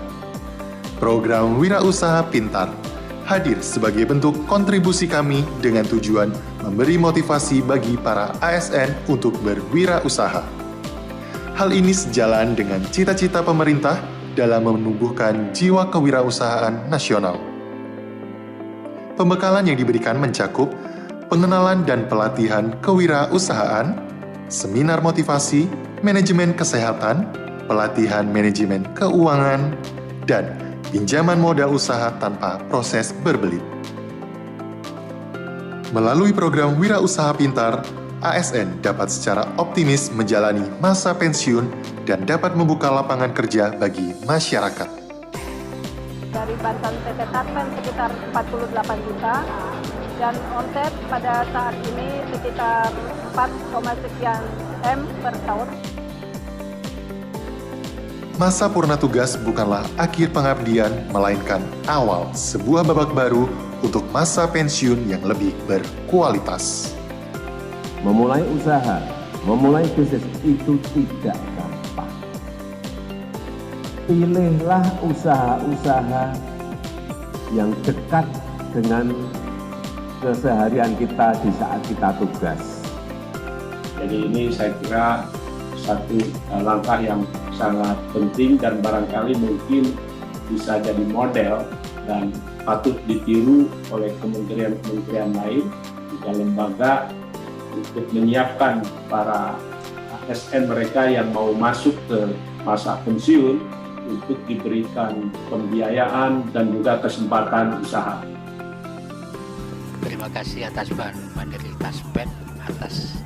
Program Wirausaha Pintar hadir sebagai bentuk kontribusi kami dengan tujuan memberi motivasi bagi para ASN untuk berwirausaha. Hal ini sejalan dengan cita-cita pemerintah dalam menumbuhkan jiwa kewirausahaan nasional. Pembekalan yang diberikan mencakup pengenalan dan pelatihan kewirausahaan, seminar motivasi, manajemen kesehatan, pelatihan manajemen keuangan, dan pinjaman modal usaha tanpa proses berbelit. Melalui program Wirausaha Pintar, ASN dapat secara optimis menjalani masa pensiun dan dapat membuka lapangan kerja bagi masyarakat. Dari bantuan PT Taspen sekitar 48 juta, dan omset pada saat ini sekitar 4, sekian M per tahun. Masa purna tugas bukanlah akhir pengabdian, melainkan awal sebuah babak baru untuk masa pensiun yang lebih berkualitas. Memulai usaha, memulai bisnis itu tidak gampang. Pilihlah usaha-usaha yang dekat dengan keseharian kita di saat kita tugas. Jadi ini saya kira satu langkah yang sangat penting dan barangkali mungkin bisa jadi model dan patut ditiru oleh kementerian-kementerian lain juga lembaga untuk menyiapkan para ASN mereka yang mau masuk ke masa pensiun untuk diberikan pembiayaan dan juga kesempatan usaha. Terima kasih atas Bank Mandiri Taspen atas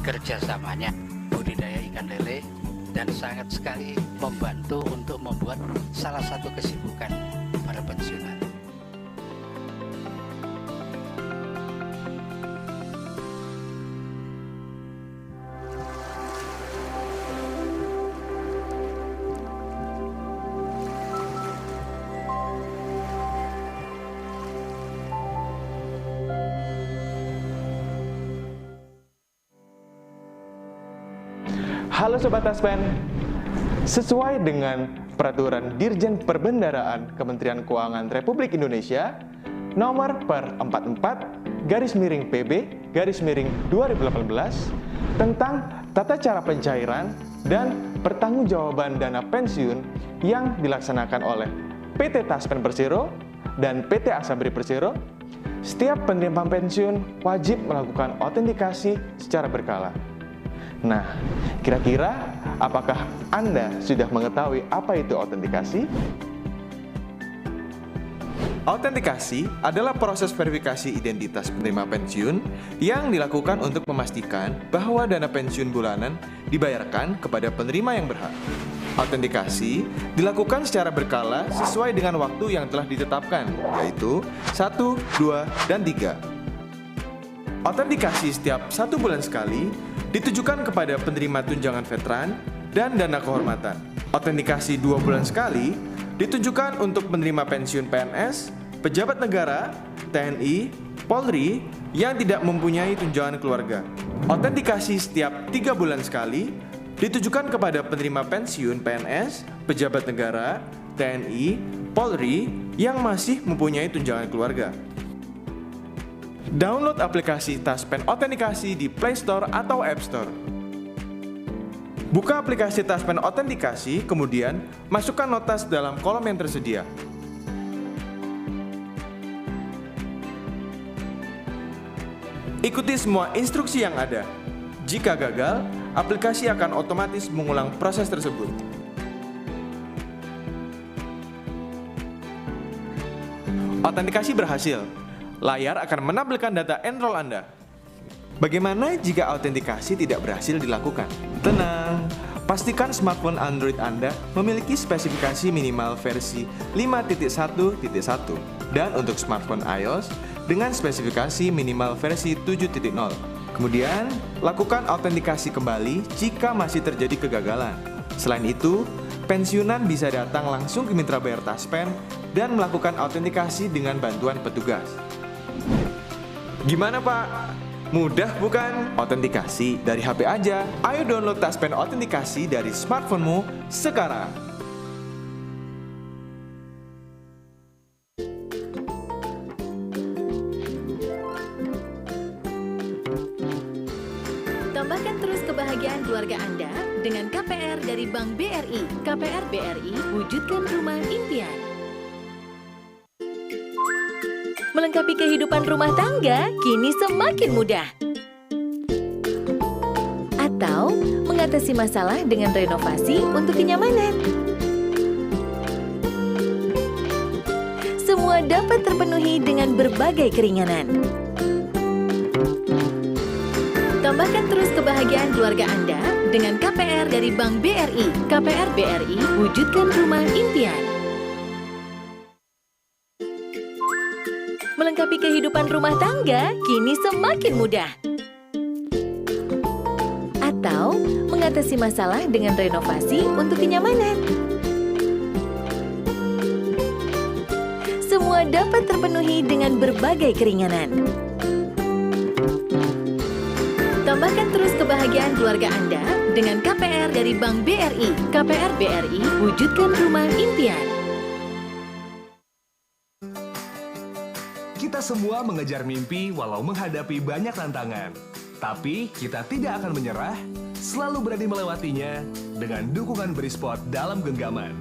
kerjasamanya budidaya ikan lele dan sangat sekali membantu untuk membuat salah satu kesibukan para pensiunan. Halo Sobat Taspen, sesuai dengan Peraturan Dirjen Perbendaraan Kementerian Keuangan Republik Indonesia nomor per 44/PB/2018 tentang tata cara pencairan dan pertanggungjawaban dana pensiun yang dilaksanakan oleh PT Taspen Persero dan PT Asabri Persero, setiap penerima pensiun wajib melakukan autentikasi secara berkala. Nah, kira-kira apakah Anda sudah mengetahui apa itu autentikasi? Autentikasi adalah proses verifikasi identitas penerima pensiun yang dilakukan untuk memastikan bahwa dana pensiun bulanan dibayarkan kepada penerima yang berhak. Autentikasi dilakukan secara berkala sesuai dengan waktu yang telah ditetapkan, yaitu 1, 2, dan 3. Autentikasi setiap 1 bulan sekali ditujukan kepada penerima tunjangan veteran dan dana kehormatan. Autentikasi 2 bulan sekali ditujukan untuk penerima pensiun PNS, pejabat negara, TNI, Polri yang tidak mempunyai tunjangan keluarga. Autentikasi setiap 3 bulan sekali ditujukan kepada penerima pensiun PNS, pejabat negara, TNI, Polri yang masih mempunyai tunjangan keluarga. Download aplikasi Taspen Autentikasi di Play Store atau App Store. Buka aplikasi Taspen Autentikasi, kemudian masukkan notas dalam kolom yang tersedia. Ikuti semua instruksi yang ada. Jika gagal, aplikasi akan otomatis mengulang proses tersebut. Autentikasi berhasil. Layar akan menampilkan data enroll Anda. Bagaimana jika autentikasi tidak berhasil dilakukan? Tenang, pastikan smartphone Android Anda memiliki spesifikasi minimal versi 5.1.1 dan untuk smartphone iOS dengan spesifikasi minimal versi 7.0. Kemudian, lakukan autentikasi kembali jika masih terjadi kegagalan. Selain itu, pensiunan bisa datang langsung ke mitra bayar Taspen dan melakukan autentikasi dengan bantuan petugas. Gimana Pak? Mudah bukan? Autentikasi dari HP aja. Ayo download Taspen Autentikasi dari smartphone-mu sekarang. Tambahkan terus kebahagiaan keluarga Anda dengan KPR dari Bank BRI. KPR BRI, wujudkan rumah impian. Melengkapi kehidupan rumah tangga kini semakin mudah. Atau mengatasi masalah dengan renovasi untuk kenyamanan. Semua dapat terpenuhi dengan berbagai keringanan. Tambahkan terus kebahagiaan keluarga Anda dengan KPR dari Bank BRI. KPR BRI, wujudkan rumah impian. Melengkapi kehidupan rumah tangga kini semakin mudah. Atau mengatasi masalah dengan renovasi untuk kenyamanan. Semua dapat terpenuhi dengan berbagai keringanan. Tambahkan terus kebahagiaan keluarga Anda dengan KPR dari Bank BRI. KPR BRI, wujudkan rumah impian. Kita semua mengejar mimpi walau menghadapi banyak tantangan. Tapi kita tidak akan menyerah, selalu berani melewatinya dengan dukungan Brisport dalam genggaman.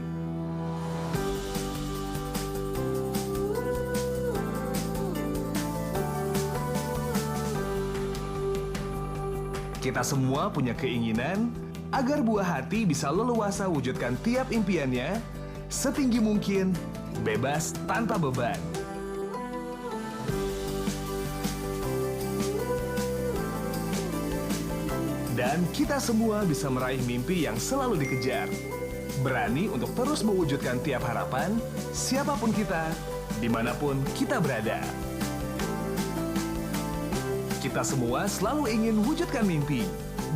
Kita semua punya keinginan agar buah hati bisa leluasa wujudkan tiap impiannya setinggi mungkin, bebas tanpa beban. Dan kita semua bisa meraih mimpi yang selalu dikejar. Berani untuk terus mewujudkan tiap harapan, siapapun kita, dimanapun kita berada. Kita semua selalu ingin wujudkan mimpi,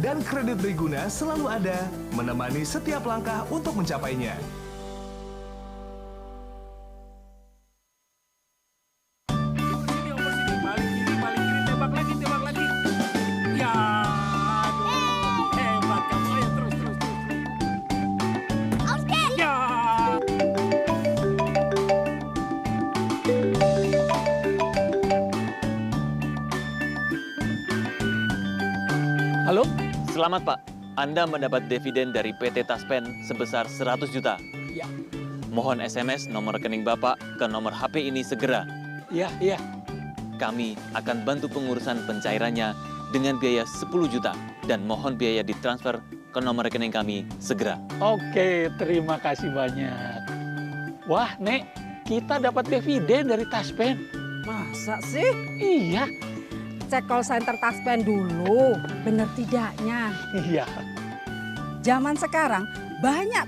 dan Kredit Briguna selalu ada menemani setiap langkah untuk mencapainya. Halo? Selamat Pak, Anda mendapat dividen dari PT Taspen sebesar 100 juta. Ya. Mohon SMS nomor rekening Bapak ke nomor HP ini segera. Iya. Kami akan bantu pengurusan pencairannya dengan biaya 10 juta dan mohon biaya ditransfer ke nomor rekening kami segera. Oke, terima kasih banyak. Wah, Nek, kita dapat dividen dari Taspen. Masa sih? Iya. Cek call center Taspen dulu, bener tidaknya. Iya. Zaman sekarang banyak